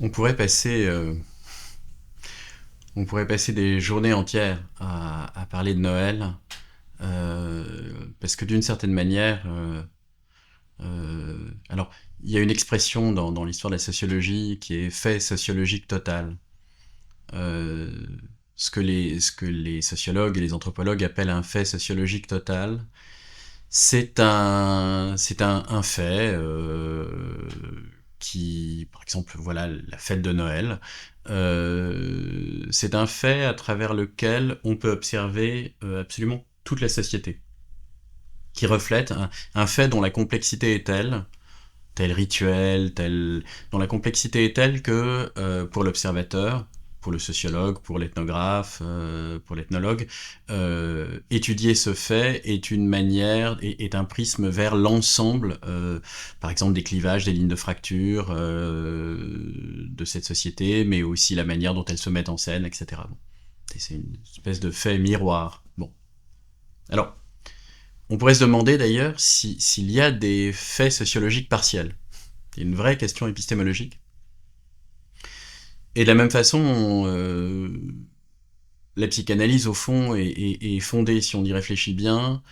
On pourrait passer, on pourrait passer des journées entières à parler de Noël, parce que d'une certaine manière, alors il y a une expression dans l'histoire de la sociologie qui est fait sociologique total. Euh, ce que les sociologues et les anthropologues appellent un fait sociologique total, c'est un fait qui, par exemple, voilà, la fête de Noël, c'est un fait à travers lequel on peut observer absolument toute la société, qui reflète un fait dont la complexité est telle, tel rituel, dont la complexité est telle que pour l'observateur, pour le sociologue, pour l'ethnographe, pour l'ethnologue, étudier ce fait est une manière, est un prisme vers l'ensemble, par exemple des clivages, des lignes de fracture de cette société, mais aussi la manière dont elle se met en scène, etc. Bon. Et c'est une espèce de fait miroir. Bon. Alors, on pourrait se demander d'ailleurs s'il y a des faits sociologiques partiels. C'est une vraie question épistémologique. Et de la même façon, la psychanalyse, au fond, est fondée, si on y réfléchit bien,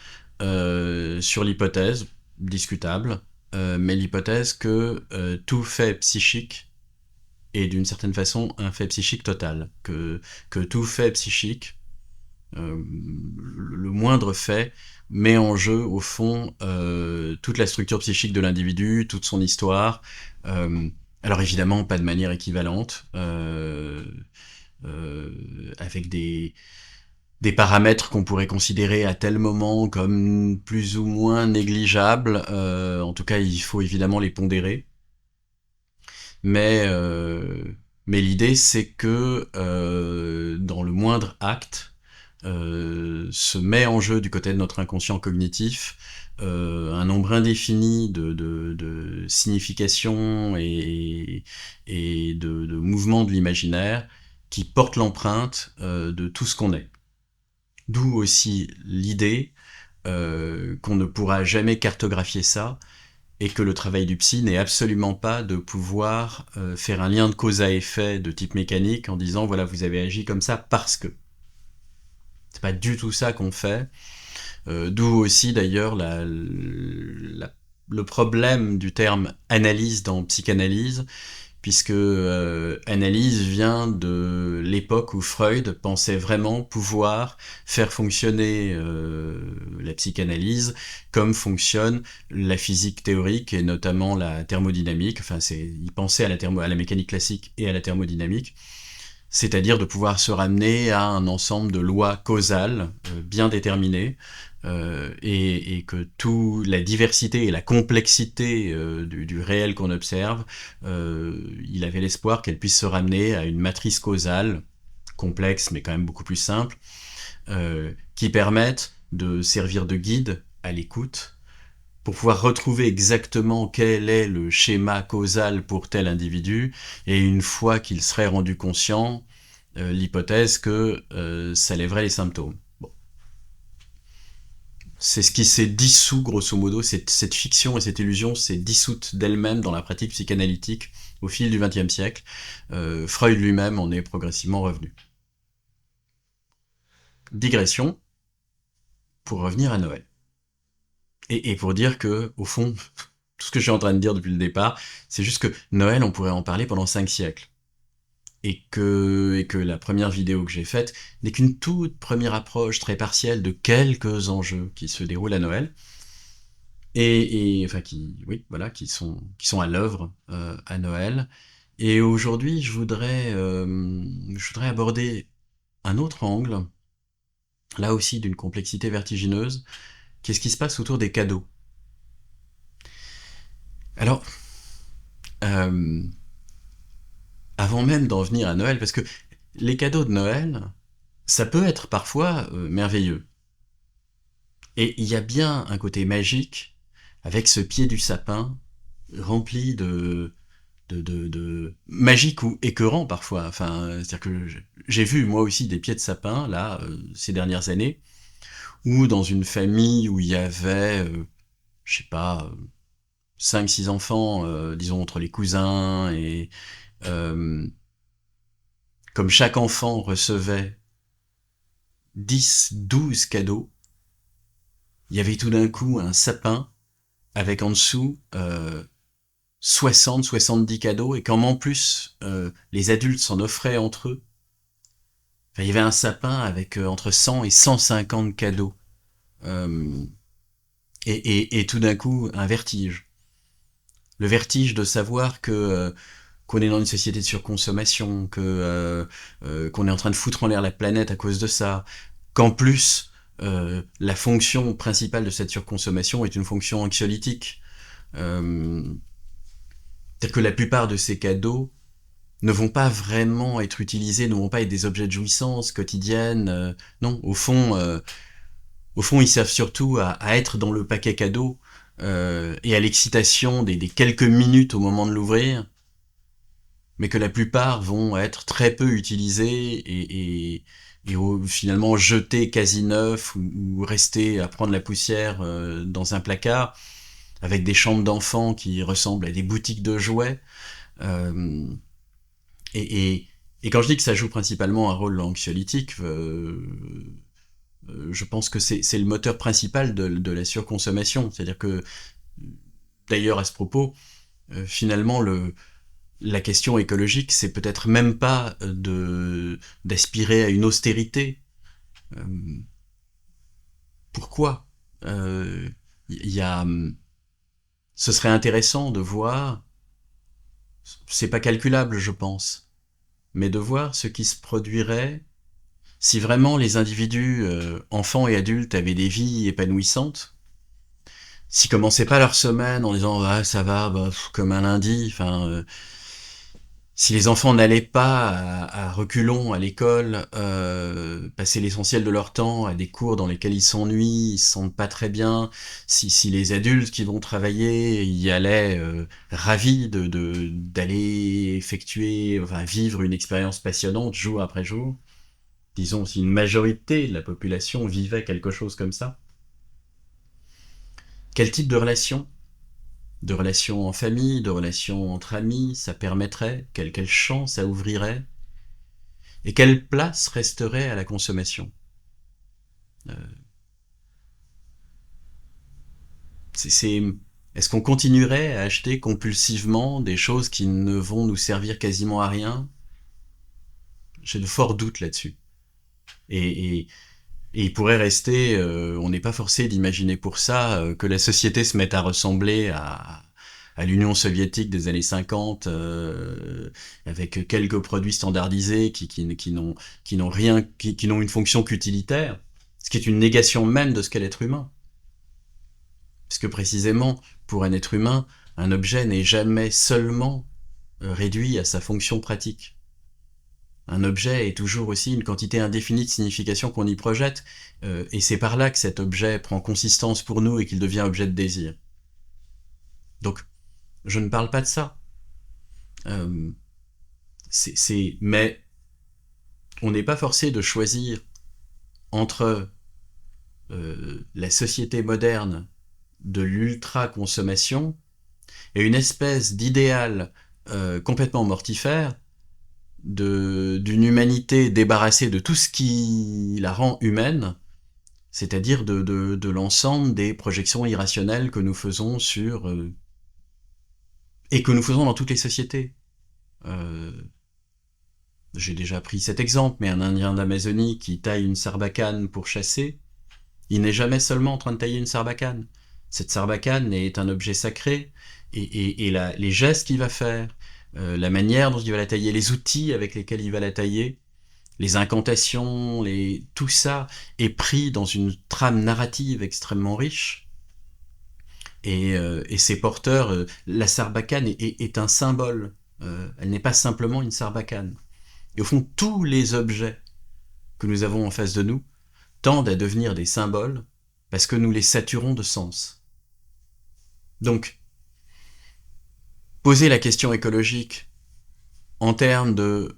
sur l'hypothèse, discutable, mais l'hypothèse que tout fait psychique est d'une certaine façon un fait psychique total. Que tout fait psychique, le moindre fait, met en jeu, au fond, toute la structure psychique de l'individu, toute son histoire. Euh, alors évidemment, pas de manière équivalente, avec des paramètres qu'on pourrait considérer à tel moment comme plus ou moins négligeables. En tout cas, il faut évidemment les pondérer. Mais, euh, mais l'idée, c'est que dans le moindre acte, se met en jeu du côté de notre inconscient cognitif un nombre indéfini de significations et de mouvements de l'imaginaire qui portent l'empreinte de tout ce qu'on est. D'où aussi l'idée qu'on ne pourra jamais cartographier ça et que le travail du psy n'est absolument pas de pouvoir faire un lien de cause à effet de type mécanique en disant voilà, vous avez agi comme ça parce que. C'est pas du tout ça qu'on fait. D'où aussi d'ailleurs le problème du terme analyse dans psychanalyse, puisque analyse vient de l'époque où Freud pensait vraiment pouvoir faire fonctionner la psychanalyse comme fonctionne la physique théorique et notamment la thermodynamique. Enfin, il pensait à la mécanique classique et à la thermodynamique, c'est-à-dire de pouvoir se ramener à un ensemble de lois causales bien déterminées, et que toute la diversité et la complexité du réel qu'on observe, il avait l'espoir qu'elle puisse se ramener à une matrice causale, complexe mais quand même beaucoup plus simple, qui permette de servir de guide à l'écoute, pour pouvoir retrouver exactement quel est le schéma causal pour tel individu, et une fois qu'il serait rendu conscient, l'hypothèse que ça lèverait les symptômes. Bon. C'est ce qui s'est dissous, grosso modo, cette fiction et cette illusion s'est dissoute d'elle-même dans la pratique psychanalytique au fil du XXe siècle. Freud lui-même en est progressivement revenu. Digression, pour revenir à Noël. Et pour dire que, au fond, tout ce que je suis en train de dire depuis le départ, c'est juste que Noël, on pourrait en parler pendant 5 siècles. Et que la première vidéo que j'ai faite n'est qu'une toute première approche très partielle de quelques enjeux qui se déroulent à Noël, enfin oui, voilà, qui sont à l'œuvre à Noël. Et aujourd'hui, je voudrais aborder un autre angle, là aussi d'une complexité vertigineuse, qui est ce qui se passe autour des cadeaux. Alors, euh, avant même d'en venir à Noël, parce que les cadeaux de Noël, ça peut être parfois merveilleux. Et il y a bien un côté magique avec ce pied du sapin rempli de magique ou écœurant parfois. Enfin, c'est-à-dire que j'ai vu moi aussi des pieds de sapin là ces dernières années, ou dans une famille où il y avait, je sais pas, 5, 6 enfants, disons entre les cousins euh, comme chaque enfant recevait 10, 12 cadeaux, il y avait tout d'un coup un sapin avec en dessous 60, 70 cadeaux, et quand en plus les adultes s'en offraient entre eux, enfin, il y avait un sapin avec entre 100 et 150 cadeaux. Euh, et tout d'un coup, un vertige. Le vertige de savoir que qu'on est dans une société de surconsommation, qu'on est en train de foutre en l'air la planète à cause de ça, qu'en plus la fonction principale de cette surconsommation est une fonction anxiolytique. C'est-à-dire que la plupart de ces cadeaux ne vont pas vraiment être utilisés, ne vont pas être des objets de jouissance quotidienne. Non, au fond, ils servent surtout à être dans le paquet cadeau et à l'excitation des quelques minutes au moment de l'ouvrir, mais que la plupart vont être très peu utilisés finalement jetés quasi neufs ou rester à prendre la poussière dans un placard avec des chambres d'enfants qui ressemblent à des boutiques de jouets. Euh, et, et, et quand je dis que ça joue principalement un rôle anxiolytique, je pense que c'est le moteur principal de la surconsommation. C'est-à-dire que, d'ailleurs, à ce propos, finalement, la question écologique, c'est peut-être même pas d'aspirer à une austérité. Euh, Pourquoi il y a, ce serait intéressant de voir, c'est pas calculable, je pense, mais de voir ce qui se produirait si vraiment les individus, enfants et adultes, avaient des vies épanouissantes, s'ils commençaient pas leur semaine en disant ah, ça va, bah, comme un lundi, enfin, si les enfants n'allaient pas à reculons à l'école, passer l'essentiel de leur temps à des cours dans lesquels ils s'ennuient, ils se sentent pas très bien, si les adultes qui vont travailler y allaient ravis d'aller effectuer, enfin vivre une expérience passionnante jour après jour, disons si une majorité de la population vivait quelque chose comme ça, quel type de relations en famille, de relations entre amis, ça permettrait, quel champ ça ouvrirait, et quelle place resterait à la consommation. euh, c'est, Est-ce qu'on continuerait à acheter compulsivement des choses qui ne vont nous servir quasiment à rien? J'ai de forts doutes là-dessus. Et, et, et il pourrait rester, on n'est pas forcé d'imaginer pour ça que la société se mette à ressembler à l'Union soviétique des années 50, avec quelques produits standardisés qui n'ont rien, qui n'ont une fonction qu'utilitaire, ce qui est une négation même de ce qu'est l'être humain. Puisque précisément, pour un être humain, un objet n'est jamais seulement réduit à sa fonction pratique. Un objet est toujours aussi une quantité indéfinie de signification qu'on y projette, et c'est par là que cet objet prend consistance pour nous et qu'il devient objet de désir. Donc, je ne parle pas de ça. Euh, mais on n'est pas forcé de choisir entre la société moderne de l'ultra-consommation et une espèce d'idéal complètement mortifère d'une humanité débarrassée de tout ce qui la rend humaine, c'est-à-dire de l'ensemble des projections irrationnelles que nous faisons et que nous faisons dans toutes les sociétés. Euh, j'ai déjà pris cet exemple, mais un Indien d'Amazonie qui taille une sarbacane pour chasser, il n'est jamais seulement en train de tailler une sarbacane. Cette sarbacane est un objet sacré, les gestes qu'il va faire, la manière dont il va la tailler, les outils avec lesquels il va la tailler, les incantations, tout ça est pris dans une trame narrative extrêmement riche. Et ces porteurs, la sarbacane est un symbole. Elle n'est pas simplement une sarbacane. Et au fond, tous les objets que nous avons en face de nous tendent à devenir des symboles parce que nous les saturons de sens. Donc, poser la question écologique en termes de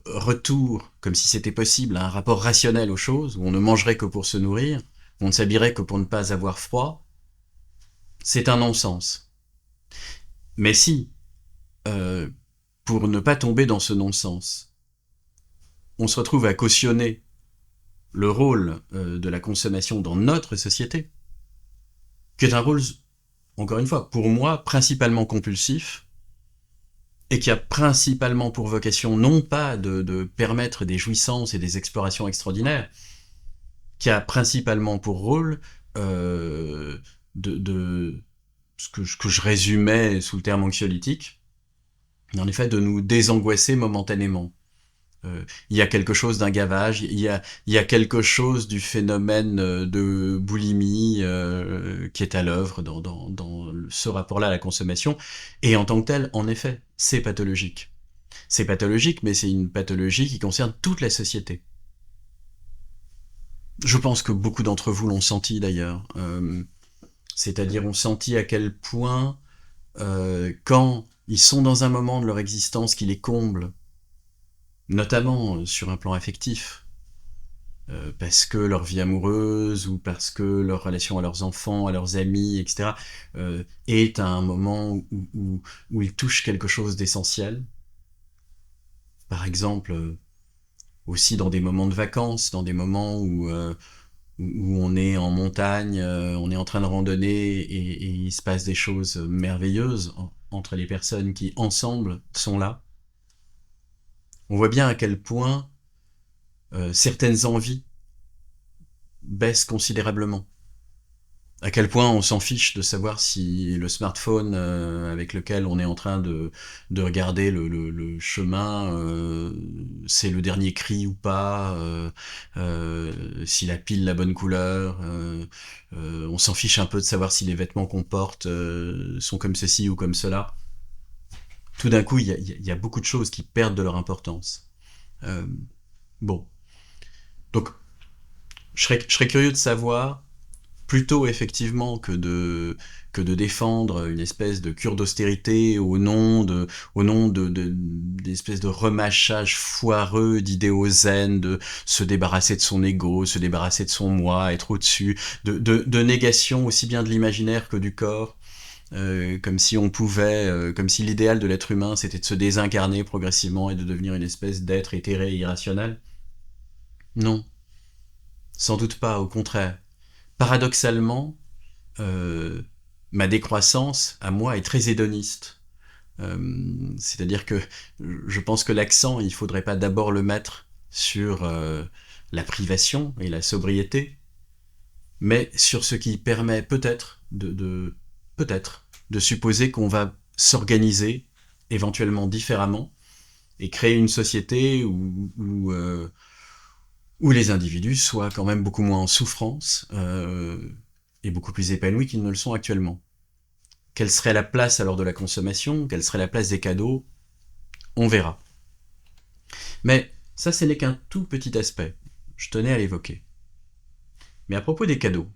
retour, comme si c'était possible, à un rapport rationnel aux choses, où on ne mangerait que pour se nourrir, où on ne s'habillerait que pour ne pas avoir froid, c'est un non-sens. Mais si, euh, pour ne pas tomber dans ce non-sens, on se retrouve à cautionner le rôle de la consommation dans notre société, qui est un rôle, encore une fois, pour moi, principalement compulsif, et qui a principalement pour vocation non pas de permettre des jouissances et des explorations extraordinaires, qui a principalement pour rôle de ce que je résumais sous le terme anxiolytique, en effet de nous désangoisser momentanément. Il y a quelque chose d'un gavage, il y a quelque chose du phénomène de boulimie qui est à l'œuvre dans ce rapport-là à la consommation, et en tant que tel, en effet, c'est pathologique. C'est pathologique, mais c'est une pathologie qui concerne toute la société. Je pense que beaucoup d'entre vous l'ont senti d'ailleurs, c'est-à-dire ont senti à quel point, quand ils sont dans un moment de leur existence qui les comble, notamment sur un plan affectif, parce que leur vie amoureuse ou parce que leur relation à leurs enfants, à leurs amis, etc., est à un moment où ils touchent quelque chose d'essentiel. Par exemple, aussi dans des moments de vacances, dans des moments où on est en montagne, on est en train de randonner et il se passe des choses merveilleuses entre les personnes qui, ensemble, sont là. On voit bien à quel point certaines envies baissent considérablement. À quel point on s'en fiche de savoir si le smartphone avec lequel on est en train de regarder le chemin, c'est le dernier cri ou pas, s'il a pile la bonne couleur, on s'en fiche un peu de savoir si les vêtements qu'on porte sont comme ceci ou comme cela. Tout d'un coup, il y a beaucoup de choses qui perdent de leur importance. Bon. Donc, je serais curieux de savoir, plutôt effectivement que de défendre une espèce de cure d'austérité d'espèces de remâchage foireux d'idéaux zen, de se débarrasser de son ego, se débarrasser de son moi, être au-dessus, de négation aussi bien de l'imaginaire que du corps, comme si on pouvait, comme si l'idéal de l'être humain c'était de se désincarner progressivement et de devenir une espèce d'être éthéré et irrationnel. Non, sans doute pas, au contraire. Paradoxalement, ma décroissance, à moi, est très hédoniste. C'est-à-dire que je pense que l'accent, il faudrait pas d'abord le mettre sur la privation et la sobriété, mais sur ce qui permet peut-être peut-être de supposer qu'on va s'organiser éventuellement différemment et créer une société où les individus soient quand même beaucoup moins en souffrance et beaucoup plus épanouis qu'ils ne le sont actuellement. Quelle serait la place alors de la consommation? Quelle serait la place des cadeaux? On verra. Mais ça, ce n'est qu'un tout petit aspect. Je tenais à l'évoquer. Mais à propos des cadeaux,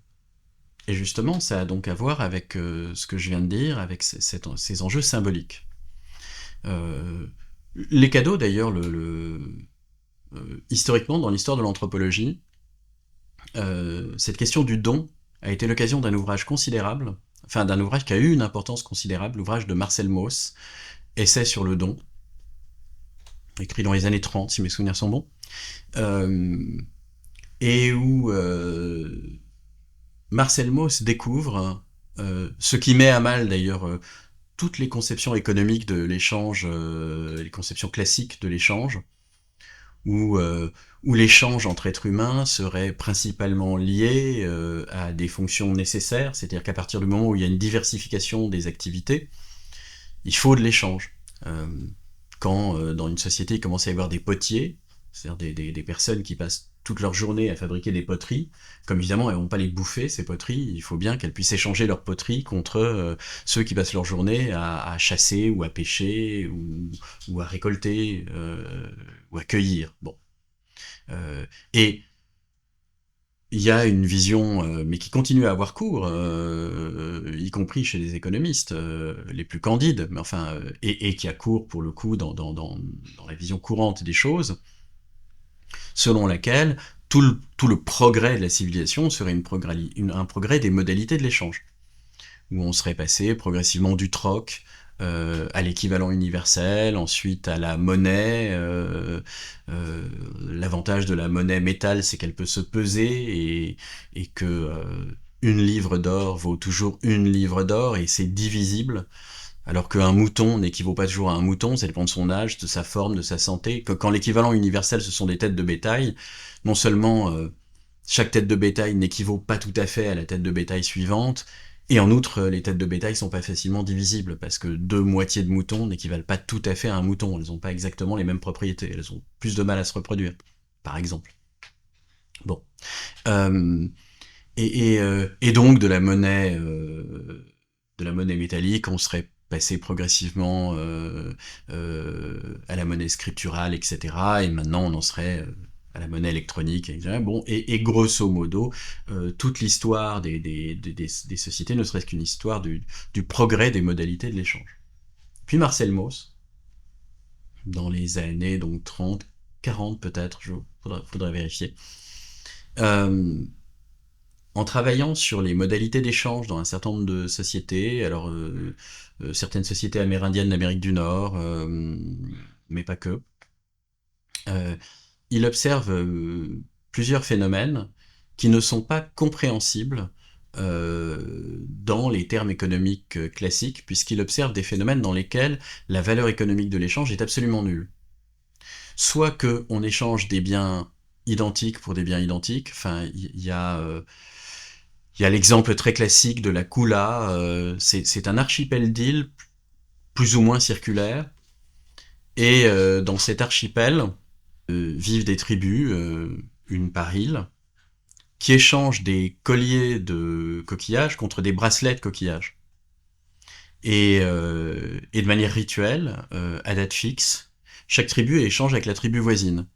et justement, ça a donc à voir avec ce que je viens de dire, avec ces enjeux symboliques. Les cadeaux, d'ailleurs, historiquement, dans l'histoire de l'anthropologie, cette question du don a été l'occasion d'un ouvrage considérable, enfin d'un ouvrage qui a eu une importance considérable, l'ouvrage de Marcel Mauss, Essai sur le don, écrit dans les années 30, si mes souvenirs sont bons, et où Marcel Mauss découvre ce qui met à mal d'ailleurs toutes les conceptions économiques de l'échange, les conceptions classiques de l'échange, où l'échange entre êtres humains serait principalement lié à des fonctions nécessaires, c'est-à-dire qu'à partir du moment où il y a une diversification des activités, il faut de l'échange. Quand dans une société il commence à y avoir des potiers, c'est-à-dire des personnes qui passent toute leur journée à fabriquer des poteries, comme évidemment elles vont pas les bouffer ces poteries, il faut bien qu'elles puissent échanger leurs poteries contre ceux qui passent leur journée à chasser ou à pêcher ou à récolter ou à cueillir. Bon. Et il y a une vision, mais qui continue à avoir cours, y compris chez les économistes les plus candides, mais enfin, et qui a cours pour le coup dans la vision courante des choses, selon laquelle tout le progrès de la civilisation serait un progrès des modalités de l'échange, où on serait passé progressivement du troc à l'équivalent universel, ensuite à la monnaie. L'avantage de la monnaie métal, c'est qu'elle peut se peser et que une livre d'or vaut toujours une livre d'or et c'est divisible. Alors qu'un mouton n'équivaut pas toujours à un mouton, ça dépend de son âge, de sa forme, de sa santé. Quand l'équivalent universel, ce sont des têtes de bétail, non seulement chaque tête de bétail n'équivaut pas tout à fait à la tête de bétail suivante, et en outre, les têtes de bétail sont pas facilement divisibles, parce que deux moitiés de moutons n'équivalent pas tout à fait à un mouton, elles n'ont pas exactement les mêmes propriétés, elles ont plus de mal à se reproduire, par exemple. Bon. Euh, et donc de la monnaie métallique, on serait passé progressivement à la monnaie scripturale, etc. Et maintenant, on en serait à la monnaie électronique, etc. Bon, et grosso modo, toute l'histoire des sociétés ne serait-ce qu'une histoire du progrès des modalités de l'échange. Puis Marcel Mauss, dans les années donc 30, 40 peut-être, faudrait vérifier, euh, en travaillant sur les modalités d'échange dans un certain nombre de sociétés, alors certaines sociétés amérindiennes d'Amérique du Nord, mais pas que, euh, il observe plusieurs phénomènes qui ne sont pas compréhensibles dans les termes économiques classiques, puisqu'il observe des phénomènes dans lesquels la valeur économique de l'échange est absolument nulle. Soit qu'on échange des biens identiques pour des biens identiques, enfin, il y a l'exemple très classique de la Kula, c'est un archipel d'îles plus ou moins circulaire, et dans cet archipel vivent des tribus, une par île, qui échangent des colliers de coquillages contre des bracelets de coquillages. Et de manière rituelle, à date fixe, chaque tribu échange avec la tribu voisine.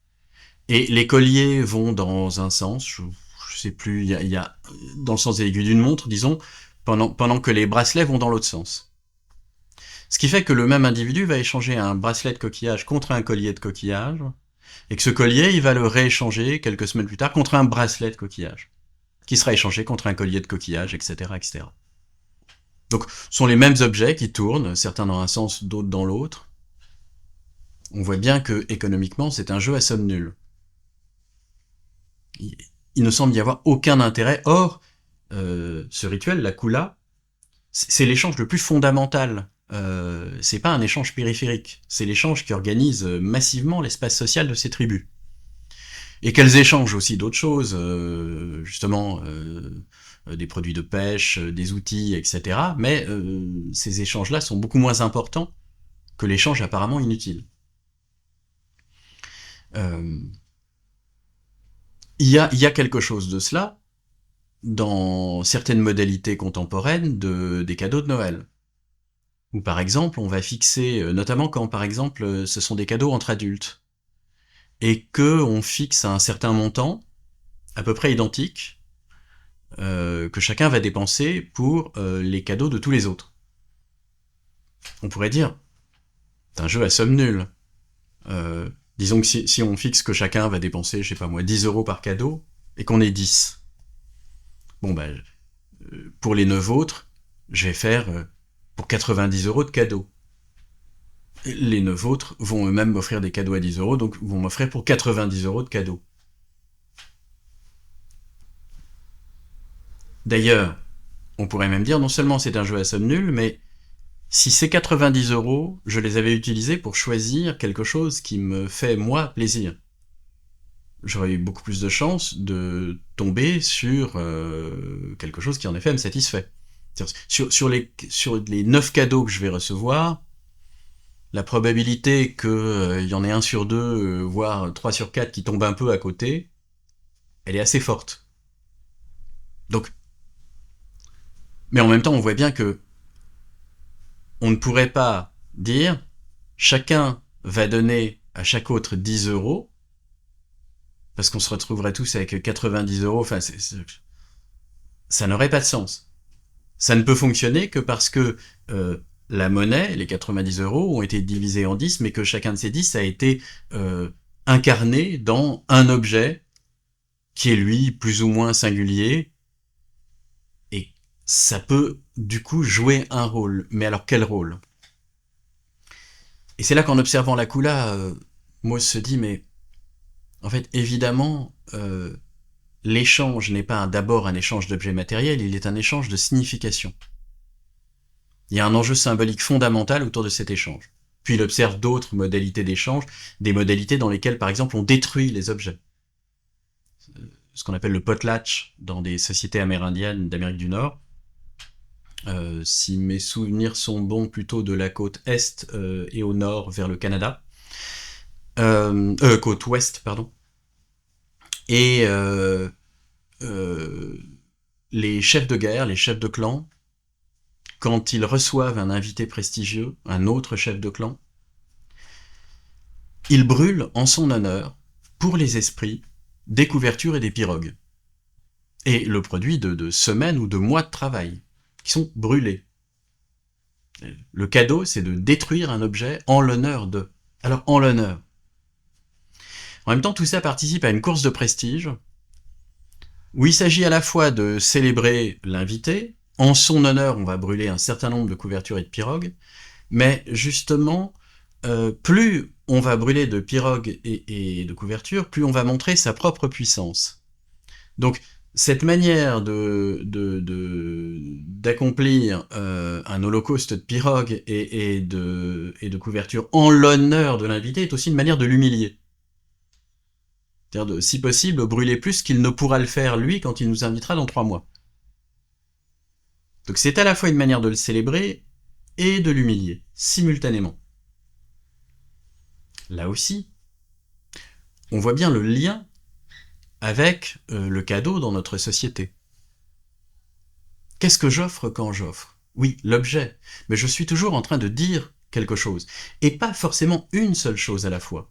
Et les colliers vont dans un sens, je sais plus, il y a dans le sens des aiguilles d'une montre, disons, pendant que les bracelets vont dans l'autre sens. Ce qui fait que le même individu va échanger un bracelet de coquillage contre un collier de coquillage, et que ce collier, il va le rééchanger quelques semaines plus tard contre un bracelet de coquillage, qui sera échangé contre un collier de coquillage, etc., etc. Donc, ce sont les mêmes objets qui tournent, certains dans un sens, d'autres dans l'autre. On voit bien que, économiquement, c'est un jeu à somme nulle. Il ne semble y avoir aucun intérêt. Or, ce rituel, la kula, c'est l'échange le plus fondamental. C'est pas un échange périphérique, c'est l'échange qui organise massivement l'espace social de ces tribus. Et qu'elles échangent aussi d'autres choses, justement des produits de pêche, des outils, etc. Mais ces échanges-là sont beaucoup moins importants que l'échange apparemment inutile. Euh, il y a quelque chose de cela dans certaines modalités contemporaines des cadeaux de Noël. Où par exemple, on va fixer, notamment quand par exemple ce sont des cadeaux entre adultes, et que on fixe un certain montant, à peu près identique, que chacun va dépenser pour les cadeaux de tous les autres. On pourrait dire, c'est un jeu à somme nulle. Disons que si on fixe que chacun va dépenser, je sais pas moi, 10 euros par cadeau, et qu'on est 10, bon ben, pour les 9 autres, je vais faire pour 90 euros de cadeaux. Les 9 autres vont eux-mêmes m'offrir des cadeaux à 10 euros, donc vont m'offrir pour 90 euros de cadeaux. D'ailleurs, on pourrait même dire non seulement c'est un jeu à somme nulle, mais si ces 90 euros, je les avais utilisés pour choisir quelque chose qui me fait, moi, plaisir, j'aurais eu beaucoup plus de chances de tomber sur quelque chose qui en effet me satisfait. Sur les 9 cadeaux que je vais recevoir, la probabilité qu'il y en ait un sur deux, voire 3 sur 4 qui tombent un peu à côté, elle est assez forte. Donc, mais en même temps, on voit bien que on ne pourrait pas dire chacun va donner à chaque autre 10 euros, parce qu'on se retrouverait tous avec 90 euros, enfin, ça n'aurait pas de sens. Ça ne peut fonctionner que parce que la monnaie, les 90 euros, ont été divisés en 10, mais que chacun de ces 10 a été incarné dans un objet qui est lui plus ou moins singulier, et ça peut du coup jouer un rôle. Mais alors quel rôle ? Et c'est là qu'en observant la Kula, Mauss se dit, mais en fait, évidemment, l'échange n'est pas d'abord un échange d'objets matériels, il est un échange de signification. Il y a un enjeu symbolique fondamental autour de cet échange. Puis il observe d'autres modalités d'échange, des modalités dans lesquelles, par exemple, on détruit les objets. Ce qu'on appelle le potlatch dans des sociétés amérindiennes d'Amérique du Nord. Si mes souvenirs sont bons, plutôt de la côte est et au nord vers le Canada. Côte ouest, pardon. Et les chefs de guerre, les chefs de clan, quand ils reçoivent un invité prestigieux, un autre chef de clan, ils brûlent en son honneur, pour les esprits, des couvertures et des pirogues. Et le produit de semaines ou de mois de travail, qui sont brûlés. Le cadeau, c'est de détruire un objet en l'honneur de. Alors, en l'honneur. En même temps, tout ça participe à une course de prestige, où il s'agit à la fois de célébrer l'invité. En son honneur, on va brûler un certain nombre de couvertures et de pirogues, mais justement, plus on va brûler de pirogues et de couvertures, plus on va montrer sa propre puissance. Donc, cette manière d'accomplir un holocauste de pirogues et de couvertures en l'honneur de l'invité est aussi une manière de l'humilier. C'est-à-dire de, si possible, brûler plus qu'il ne pourra le faire lui quand il nous invitera dans 3 mois. Donc c'est à la fois une manière de le célébrer et de l'humilier, simultanément. Là aussi, on voit bien le lien avec le cadeau dans notre société. Qu'est-ce que j'offre quand j'offre? Oui, l'objet, mais je suis toujours en train de dire quelque chose, et pas forcément une seule chose à la fois.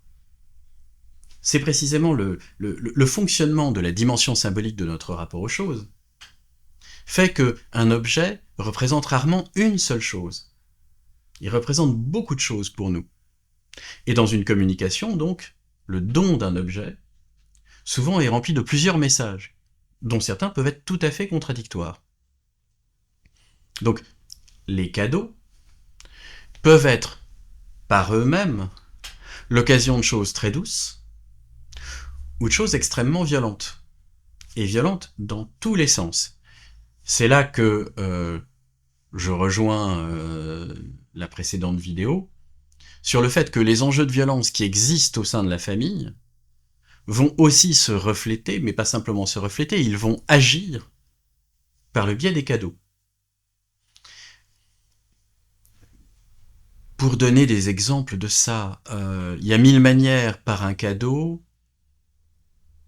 C'est précisément le fonctionnement de la dimension symbolique de notre rapport aux choses, fait qu'un objet représente rarement une seule chose. Il représente beaucoup de choses pour nous. Et dans une communication, donc, le don d'un objet, souvent est rempli de plusieurs messages, dont certains peuvent être tout à fait contradictoires. Donc, les cadeaux peuvent être, par eux-mêmes, l'occasion de choses très douces, ou de choses extrêmement violentes. Et violentes dans tous les sens. C'est là que je rejoins la précédente vidéo, sur le fait que les enjeux de violence qui existent au sein de la famille vont aussi se refléter, mais pas simplement se refléter, ils vont agir par le biais des cadeaux. Pour donner des exemples de ça, il y a 1000 manières par un cadeau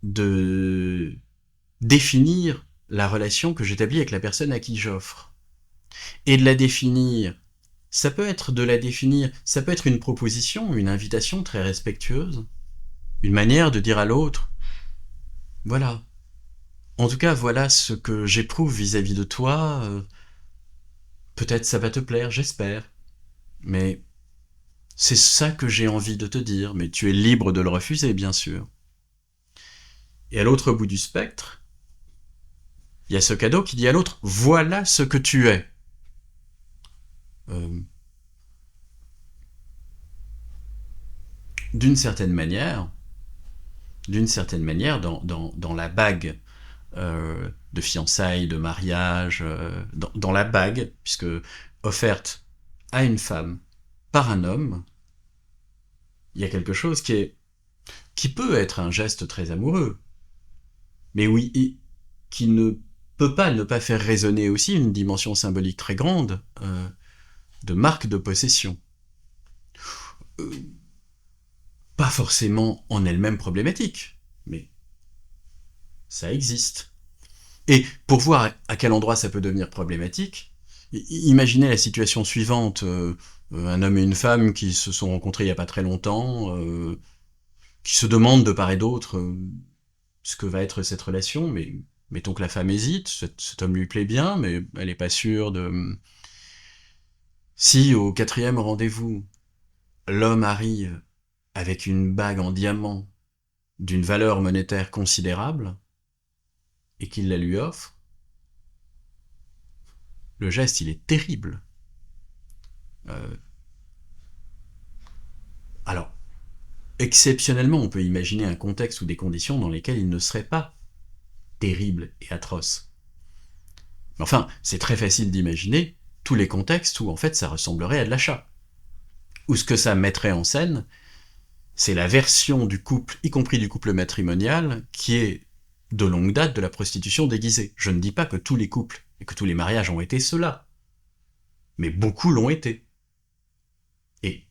de définir la relation que j'établis avec la personne à qui j'offre. Et de la définir, ça peut être une proposition, une invitation très respectueuse, une manière de dire à l'autre, voilà, en tout cas, voilà ce que j'éprouve vis-à-vis de toi, peut-être ça va te plaire, j'espère, mais c'est ça que j'ai envie de te dire, mais tu es libre de le refuser, bien sûr. Et à l'autre bout du spectre, il y a ce cadeau qui dit à l'autre, voilà ce que tu es. D'une certaine manière, dans la bague de fiançailles, de mariage, dans la bague, puisque offerte à une femme par un homme, il y a quelque chose qui peut être un geste très amoureux, mais oui, qui ne peut pas ne pas faire résonner aussi une dimension symbolique très grande de marque de possession. Pas forcément en elle-même problématique, mais ça existe. Et pour voir à quel endroit ça peut devenir problématique, imaginez la situation suivante, un homme et une femme qui se sont rencontrés il n'y a pas très longtemps, qui se demandent de part et d'autre ce que va être cette relation, mais mettons que la femme hésite, cet homme lui plaît bien, mais elle n'est pas sûre de... Si, au 4e rendez-vous, l'homme arrive avec une bague en diamant d'une valeur monétaire considérable, et qu'il la lui offre, le geste, il est terrible. Alors, exceptionnellement, on peut imaginer un contexte ou des conditions dans lesquelles il ne serait pas terrible et atroce. Mais enfin, c'est très facile d'imaginer tous les contextes où en fait ça ressemblerait à de l'achat. Où ce que ça mettrait en scène, c'est la version du couple, y compris du couple matrimonial, qui est de longue date de la prostitution déguisée. Je ne dis pas que tous les couples et que tous les mariages ont été cela, mais beaucoup l'ont été. Et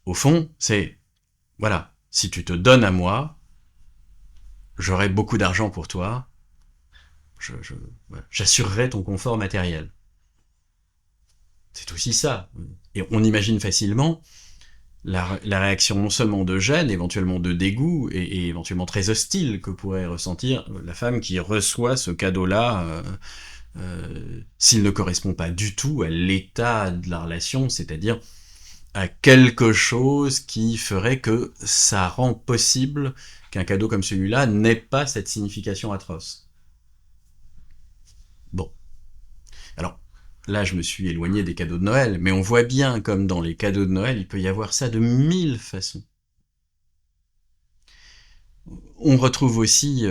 au fond, c'est, voilà, si tu te donnes à moi, j'aurai beaucoup d'argent pour toi, voilà, j'assurerai ton confort matériel. C'est aussi ça. Et on imagine facilement la réaction non seulement de gêne, éventuellement de dégoût, et éventuellement très hostile que pourrait ressentir la femme qui reçoit ce cadeau-là, s'il ne correspond pas du tout à l'état de la relation, c'est-à-dire à quelque chose qui ferait que ça rend possible qu'un cadeau comme celui-là n'ait pas cette signification atroce. Bon. Alors, là, je me suis éloigné des cadeaux de Noël, mais on voit bien comme dans les cadeaux de Noël, il peut y avoir ça de 1000 façons. On retrouve aussi...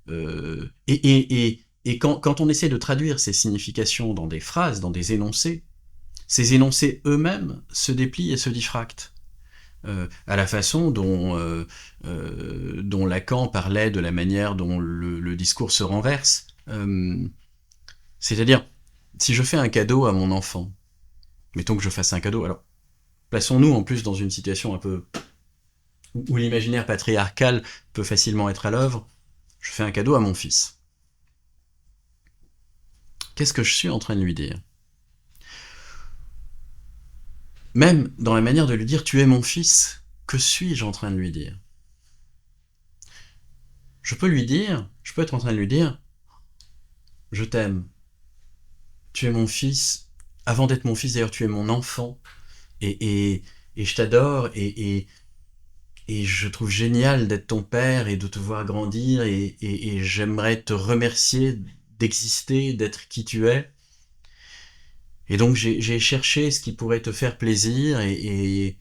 et quand on essaie de traduire ces significations dans des phrases, dans des énoncés, ces énoncés eux-mêmes se déplient et se diffractent. À la façon dont Lacan parlait de la manière dont le discours se renverse. C'est-à-dire, si je fais un cadeau à mon enfant, mettons que je fasse un cadeau, alors plaçons-nous en plus dans une situation un peu où l'imaginaire patriarcal peut facilement être à l'œuvre, je fais un cadeau à mon fils. Qu'est-ce que je suis en train de lui dire? Même dans la manière de lui dire « tu es mon fils », que suis-je en train de lui dire? Je peux être en train de lui dire « je t'aime, tu es mon fils, avant d'être mon fils d'ailleurs tu es mon enfant, et je t'adore, et je trouve génial d'être ton père et de te voir grandir, et j'aimerais te remercier d'exister, d'être qui tu es. Et donc j'ai cherché ce qui pourrait te faire plaisir, et,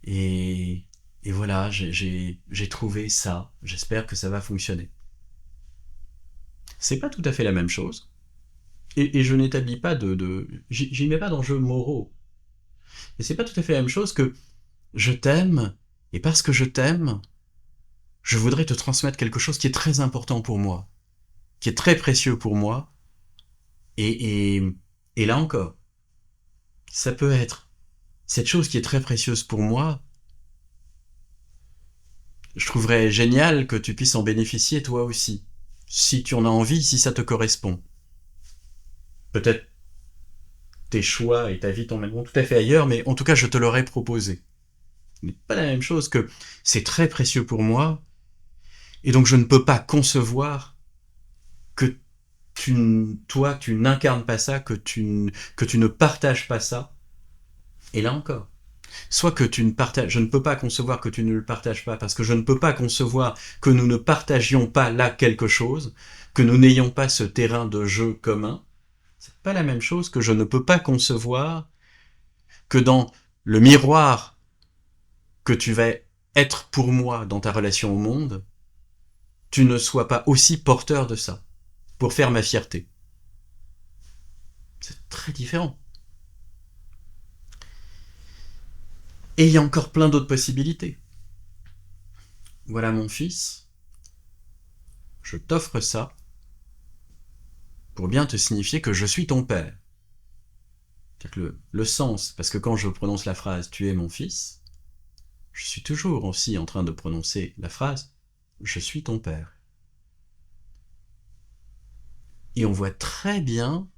et voilà, j'ai trouvé ça. J'espère que ça va fonctionner. » C'est pas tout à fait la même chose, et je n'établis pas j'y mets pas d'enjeux moraux. Et c'est pas tout à fait la même chose que je t'aime, et parce que je t'aime, je voudrais te transmettre quelque chose qui est très important pour moi, qui est très précieux pour moi, et, et, et là encore, ça peut être cette chose qui est très précieuse pour moi. Je trouverais génial que tu puisses en bénéficier toi aussi, si tu en as envie, si ça te correspond. Peut-être tes choix et ta vie t'emmèneront tout à fait ailleurs, mais en tout cas je te l'aurais proposé. Ce n'est pas la même chose que c'est très précieux pour moi, et donc je ne peux pas concevoir que toi, tu n'incarnes pas ça, que tu ne partages pas ça. Et là encore, soit que tu ne partages, je ne peux pas concevoir que tu ne le partages pas, parce que je ne peux pas concevoir que nous ne partagions pas là quelque chose, que nous n'ayons pas ce terrain de jeu commun. C'est pas la même chose que je ne peux pas concevoir que dans le miroir que tu vas être pour moi dans ta relation au monde, tu ne sois pas aussi porteur de ça, pour faire ma fierté. C'est très différent. Et il y a encore plein d'autres possibilités. Voilà mon fils, je t'offre ça pour bien te signifier que je suis ton père. C'est-à-dire que le sens, parce que quand je prononce la phrase « tu es mon fils », je suis toujours aussi en train de prononcer la phrase « je suis ton père ». Et on voit très bien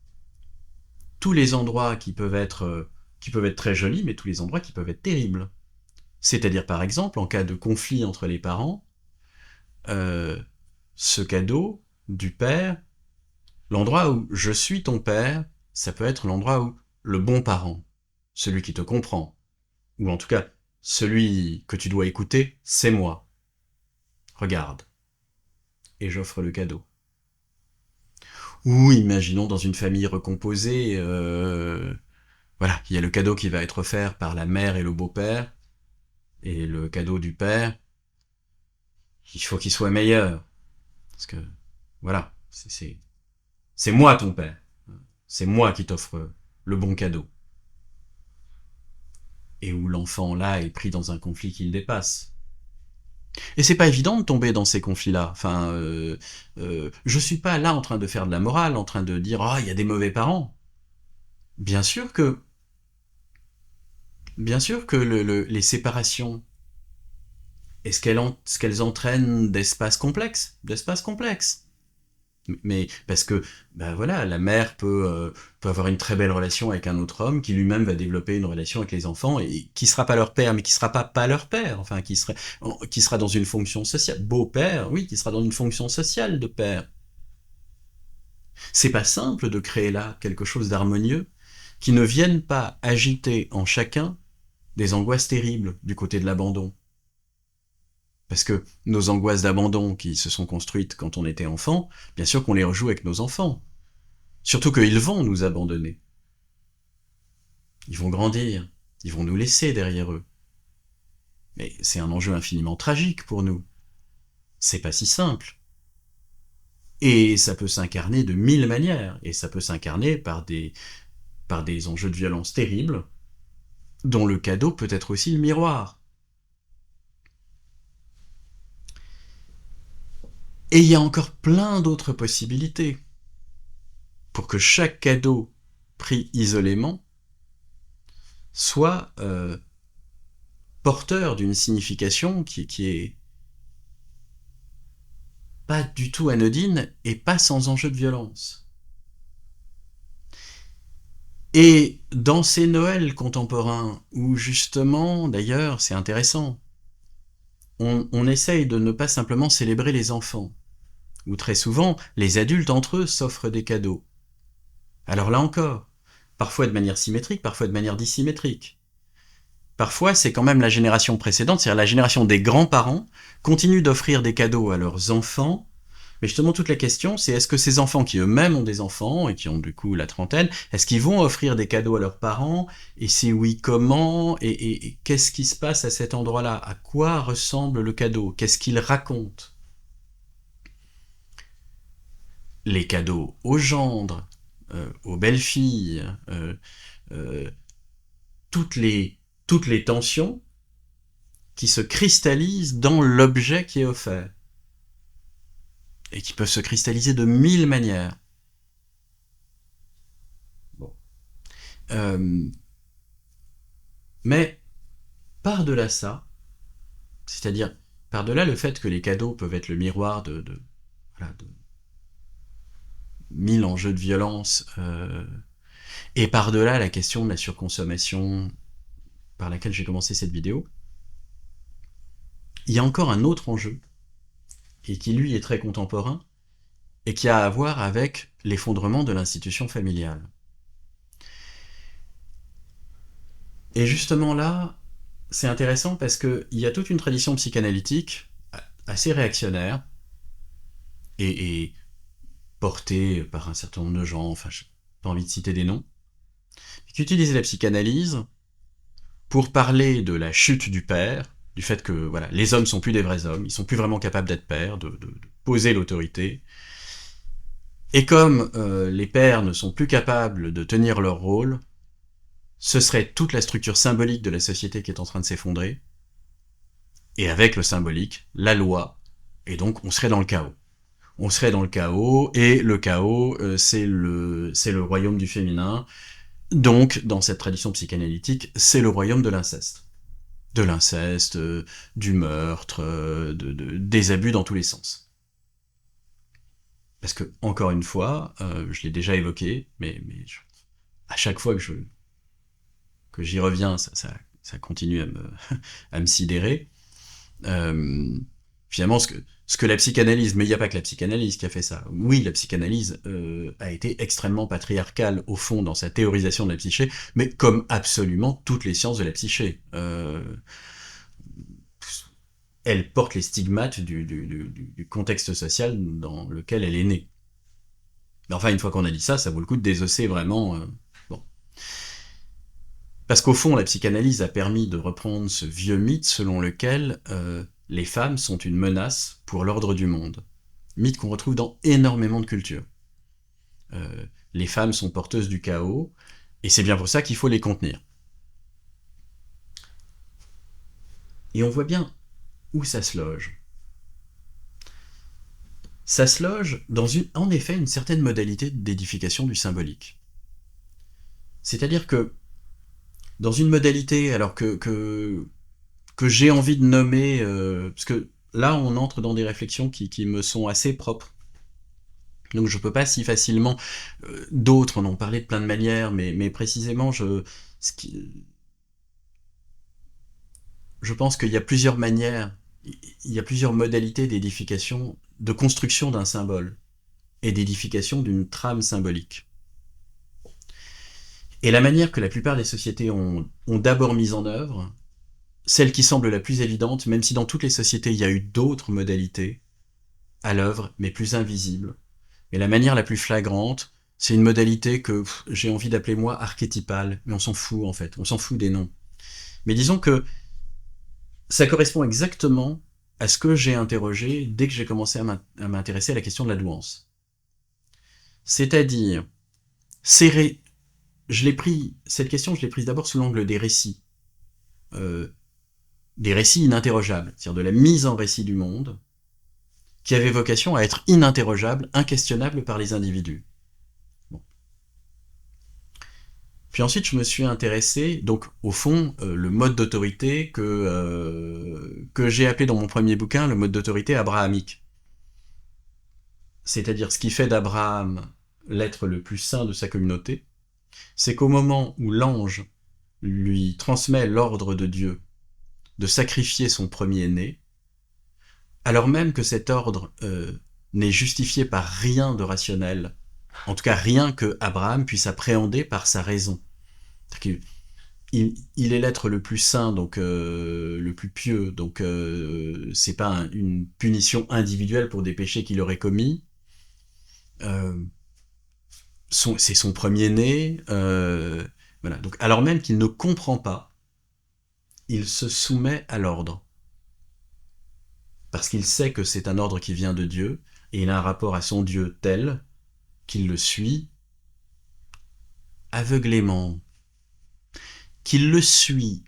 tous les endroits qui peuvent être très jolis, mais tous les endroits qui peuvent être terribles. C'est-à-dire, par exemple, en cas de conflit entre les parents, ce cadeau du père, l'endroit où je suis ton père, ça peut être l'endroit où le bon parent, celui qui te comprend, ou en tout cas, celui que tu dois écouter, c'est moi. Regarde. Et j'offre le cadeau. Ou imaginons dans une famille recomposée, voilà, il y a le cadeau qui va être offert par la mère et le beau-père, Et le cadeau du père, il faut qu'il soit meilleur. Parce que, voilà, c'est moi ton père. C'est moi qui t'offre le bon cadeau. Et où l'enfant, là, est pris dans un conflit qu'il dépasse. Et c'est pas évident de tomber dans ces conflits-là. Enfin, je suis pas là en train de faire de la morale, en train de dire « Ah, il y a des mauvais parents ». Bien sûr que, les séparations, est-ce qu'elles entraînent d'espaces complexes. Mais parce que, ben voilà, la mère peut avoir une très belle relation avec un autre homme, qui lui-même va développer une relation avec les enfants, et qui sera pas leur père, mais qui sera pas leur père, enfin, qui sera dans une fonction sociale. Beau-père, oui, qui sera dans une fonction sociale de père. C'est pas simple de créer là quelque chose d'harmonieux, qui ne vienne pas agiter en chacun des angoisses terribles du côté de l'abandon. Parce que nos angoisses d'abandon qui se sont construites quand on était enfant, bien sûr qu'on les rejoue avec nos enfants. Surtout qu'ils vont nous abandonner. Ils vont grandir. Ils vont nous laisser derrière eux. Mais c'est un enjeu infiniment tragique pour nous. C'est pas si simple. Et ça peut s'incarner de mille manières. Et ça peut s'incarner par des enjeux de violence terribles, dont le cadeau peut être aussi le miroir. Et il y a encore plein d'autres possibilités pour que chaque cadeau pris isolément soit porteur d'une signification qui est pas du tout anodine et pas sans enjeu de violence. Et dans ces Noëls contemporains, où justement, d'ailleurs, c'est intéressant, on essaye de ne pas simplement célébrer les enfants, où très souvent, les adultes entre eux s'offrent des cadeaux. Alors là encore, parfois de manière symétrique, parfois de manière dissymétrique. Parfois, c'est quand même la génération précédente, c'est-à-dire la génération des grands-parents, continue d'offrir des cadeaux à leurs enfants. Mais justement, toute la question, c'est est-ce que ces enfants qui eux-mêmes ont des enfants, et qui ont du coup la trentaine, est-ce qu'ils vont offrir des cadeaux à leurs parents? Et si oui, comment? Et qu'est-ce qui se passe à cet endroit-là? À quoi ressemble le cadeau? Qu'est-ce qu'il raconte? Les cadeaux aux gendres, aux belles-filles, euh, toutes les tensions qui se cristallisent dans l'objet qui est offert. Et qui peuvent se cristalliser de mille manières. Bon. Mais par-delà ça, c'est-à-dire par-delà le fait que les cadeaux peuvent être le miroir de mille enjeux de violence, et par-delà la question de la surconsommation par laquelle j'ai commencé cette vidéo, il y a encore un autre enjeu, et qui lui est très contemporain, et qui a à voir avec l'effondrement de l'institution familiale. Et justement là, c'est intéressant parce qu'il y a toute une tradition psychanalytique assez réactionnaire et portée par un certain nombre de gens, enfin, j'ai pas envie de citer des noms, qui utilisait la psychanalyse pour parler de la chute du père, du fait que voilà, les hommes sont plus des vrais hommes, ils sont plus vraiment capables d'être pères, de poser l'autorité. Et comme les pères ne sont plus capables de tenir leur rôle, ce serait toute la structure symbolique de la société qui est en train de s'effondrer, et avec le symbolique, la loi, et donc on serait dans le chaos. On serait dans le chaos, et le chaos, c'est le royaume du féminin, donc, dans cette tradition psychanalytique, c'est le royaume de l'inceste. De l'inceste, du meurtre, des abus dans tous les sens. Parce que, encore une fois, je l'ai déjà évoqué, mais à chaque fois que j'y reviens, ça continue à me sidérer. Finalement, ce que la psychanalyse, mais il n'y a pas que la psychanalyse qui a fait ça. Oui, la psychanalyse a été extrêmement patriarcale, au fond, dans sa théorisation de la psyché, mais comme absolument toutes les sciences de la psyché. Elle porte les stigmates du contexte social dans lequel elle est née. Mais enfin, une fois qu'on a dit ça, ça vaut le coup de désosser vraiment... bon. Parce qu'au fond, la psychanalyse a permis de reprendre ce vieux mythe selon lequel les femmes sont une menace pour l'ordre du monde. Mythe qu'on retrouve dans énormément de cultures. Les femmes sont porteuses du chaos, et c'est bien pour ça qu'il faut les contenir. Et on voit bien où ça se loge. Ça se loge dans en effet une certaine modalité d'édification du symbolique. C'est-à-dire que dans une modalité, alors que j'ai envie de nommer, parce que là on entre dans des réflexions qui me sont assez propres, donc je peux pas si facilement, d'autres en ont parlé de plein de manières, mais précisément je pense qu'il y a plusieurs manières, il y a plusieurs modalités d'édification, de construction d'un symbole, et d'édification d'une trame symbolique. Et la manière que la plupart des sociétés ont d'abord mise en œuvre, celle qui semble la plus évidente, même si dans toutes les sociétés il y a eu d'autres modalités à l'œuvre, mais plus invisibles, mais la manière la plus flagrante, c'est une modalité que j'ai envie d'appeler moi archétypale, mais on s'en fout en fait, on s'en fout des noms. Mais disons que ça correspond exactement à ce que j'ai interrogé dès que j'ai commencé à m'intéresser à la question de la douance. C'est-à-dire, cette question, je l'ai prise d'abord sous l'angle des récits. Des récits ininterrogeables, c'est-à-dire de la mise en récit du monde, qui avait vocation à être ininterrogeable, inquestionnable par les individus. Bon. Puis ensuite, je me suis intéressé, donc au fond, le mode d'autorité que j'ai appelé dans mon premier bouquin le mode d'autorité abrahamique. C'est-à-dire ce qui fait d'Abraham l'être le plus saint de sa communauté, c'est qu'au moment où l'ange lui transmet l'ordre de Dieu de sacrifier son premier-né, alors même que cet ordre n'est justifié par rien de rationnel, en tout cas rien que Abraham puisse appréhender par sa raison. Il est l'être le plus saint, donc le plus pieux, donc c'est pas une punition individuelle pour des péchés qu'il aurait commis. C'est son premier-né, voilà. Donc, alors même qu'il ne comprend pas, il se soumet à l'ordre. Parce qu'il sait que c'est un ordre qui vient de Dieu, et il a un rapport à son Dieu tel qu'il le suit aveuglément. Qu'il le suit,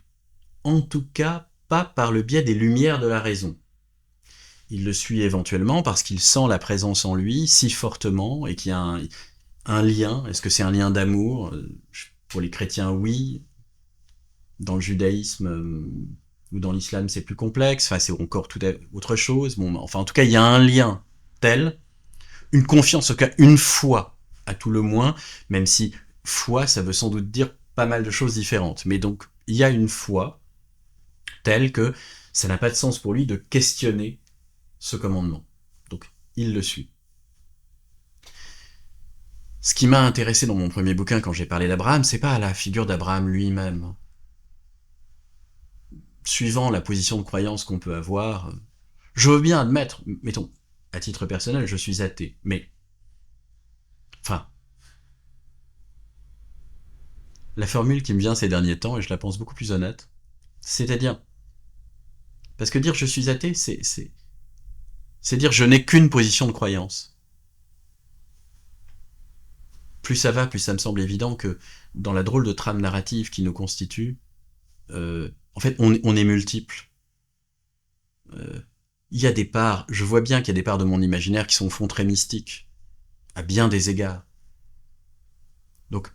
en tout cas, pas par le biais des lumières de la raison. Il le suit éventuellement parce qu'il sent la présence en lui si fortement, et qu'il y a un lien. Est-ce que c'est un lien d'amour? Pour les chrétiens, oui. Dans le judaïsme ou dans l'islam, c'est plus complexe. Enfin, c'est encore tout autre chose. Bon, enfin, en tout cas, il y a un lien tel, une confiance, en tout cas, une foi, à tout le moins, même si foi, ça veut sans doute dire pas mal de choses différentes. Mais donc, il y a une foi telle que ça n'a pas de sens pour lui de questionner ce commandement. Donc, il le suit. Ce qui m'a intéressé dans mon premier bouquin quand j'ai parlé d'Abraham, c'est pas la figure d'Abraham lui-même. Suivant la position de croyance qu'on peut avoir, je veux bien admettre, mettons, à titre personnel, je suis athée, mais... Enfin... La formule qui me vient ces derniers temps, et je la pense beaucoup plus honnête, c'est-à-dire... Parce que dire je suis athée, c'est dire je n'ai qu'une position de croyance. Plus ça va, plus ça me semble évident que dans la drôle de trame narrative qui nous constitue, en fait, on est multiples. Il y a des parts, je vois bien qu'il y a des parts de mon imaginaire qui sont au fond très mystiques, à bien des égards. Donc,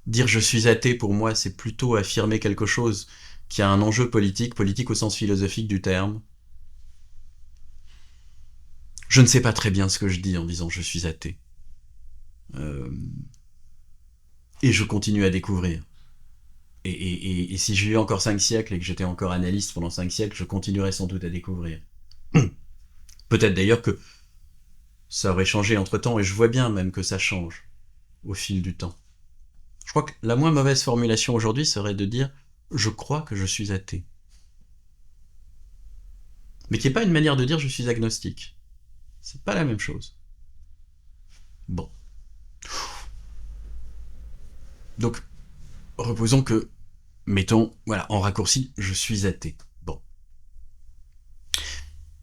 dire je suis athée, pour moi, c'est plutôt affirmer quelque chose qui a un enjeu politique au sens philosophique du terme. Je ne sais pas très bien ce que je dis en disant je suis athée. Et je continue à découvrir. Et si j'ai eu encore 5 siècles et que j'étais encore analyste pendant 5 siècles, je continuerai sans doute à découvrir. Peut-être d'ailleurs que ça aurait changé entre-temps, et je vois bien même que ça change au fil du temps. Je crois que la moins mauvaise formulation aujourd'hui serait de dire « je crois que je suis athée ». Mais qui n'est pas une manière de dire « je suis agnostique ». C'est pas la même chose. Bon. Donc, reposons que Mettons, voilà, en raccourci, je suis athée. Bon.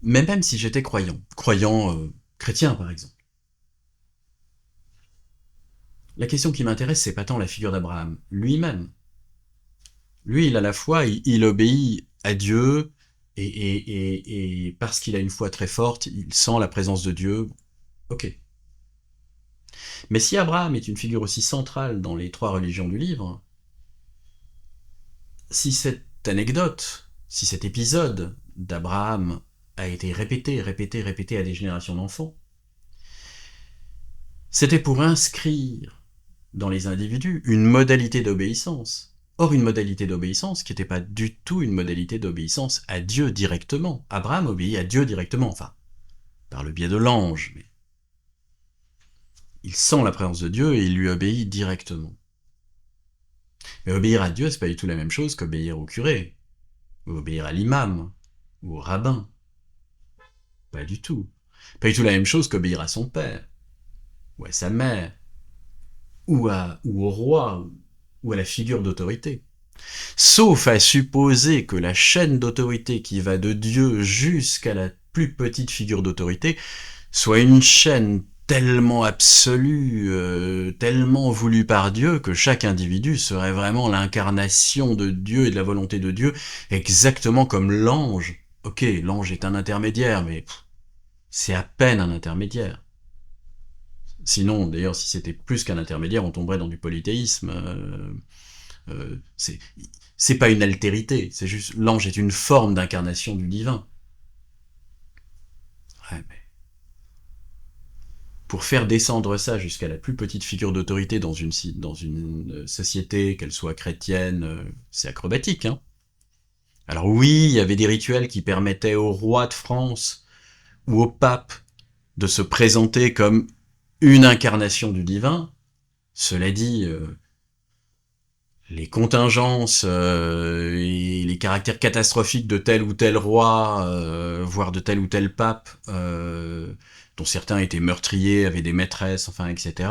Mais même si j'étais croyant chrétien par exemple, la question qui m'intéresse, c'est pas tant la figure d'Abraham lui-même. Lui, il a la foi, il obéit à Dieu, et parce qu'il a une foi très forte, il sent la présence de Dieu. Ok. Mais si Abraham est une figure aussi centrale dans les trois religions du livre, si cette anecdote, si cet épisode d'Abraham a été répété à des générations d'enfants, c'était pour inscrire dans les individus une modalité d'obéissance. Or, une modalité d'obéissance qui n'était pas du tout une modalité d'obéissance à Dieu directement. Abraham obéit à Dieu directement, enfin, par le biais de l'ange, mais il sent la présence de Dieu et il lui obéit directement. Mais obéir à Dieu, c'est pas du tout la même chose qu'obéir au curé, ou obéir à l'imam, ou au rabbin. Pas du tout. Pas du tout la même chose qu'obéir à son père, ou à sa mère, ou au roi, ou à la figure d'autorité. Sauf à supposer que la chaîne d'autorité qui va de Dieu jusqu'à la plus petite figure d'autorité soit une chaîne tellement absolue, tellement voulue par Dieu, que chaque individu serait vraiment l'incarnation de Dieu et de la volonté de Dieu, exactement comme l'ange. Ok, l'ange est un intermédiaire, mais c'est à peine un intermédiaire. Sinon, d'ailleurs, si c'était plus qu'un intermédiaire, on tomberait dans du polythéisme. C'est pas une altérité, c'est juste l'ange est une forme d'incarnation du divin. Ouais, mais pour faire descendre ça jusqu'à la plus petite figure d'autorité dans une société, qu'elle soit chrétienne, c'est acrobatique, hein. Alors oui, il y avait des rituels qui permettaient au roi de France ou au pape de se présenter comme une incarnation du divin. Cela dit, les contingences et les caractères catastrophiques de tel ou tel roi, voire de tel ou tel pape, dont certains étaient meurtriers, avaient des maîtresses, enfin, etc.,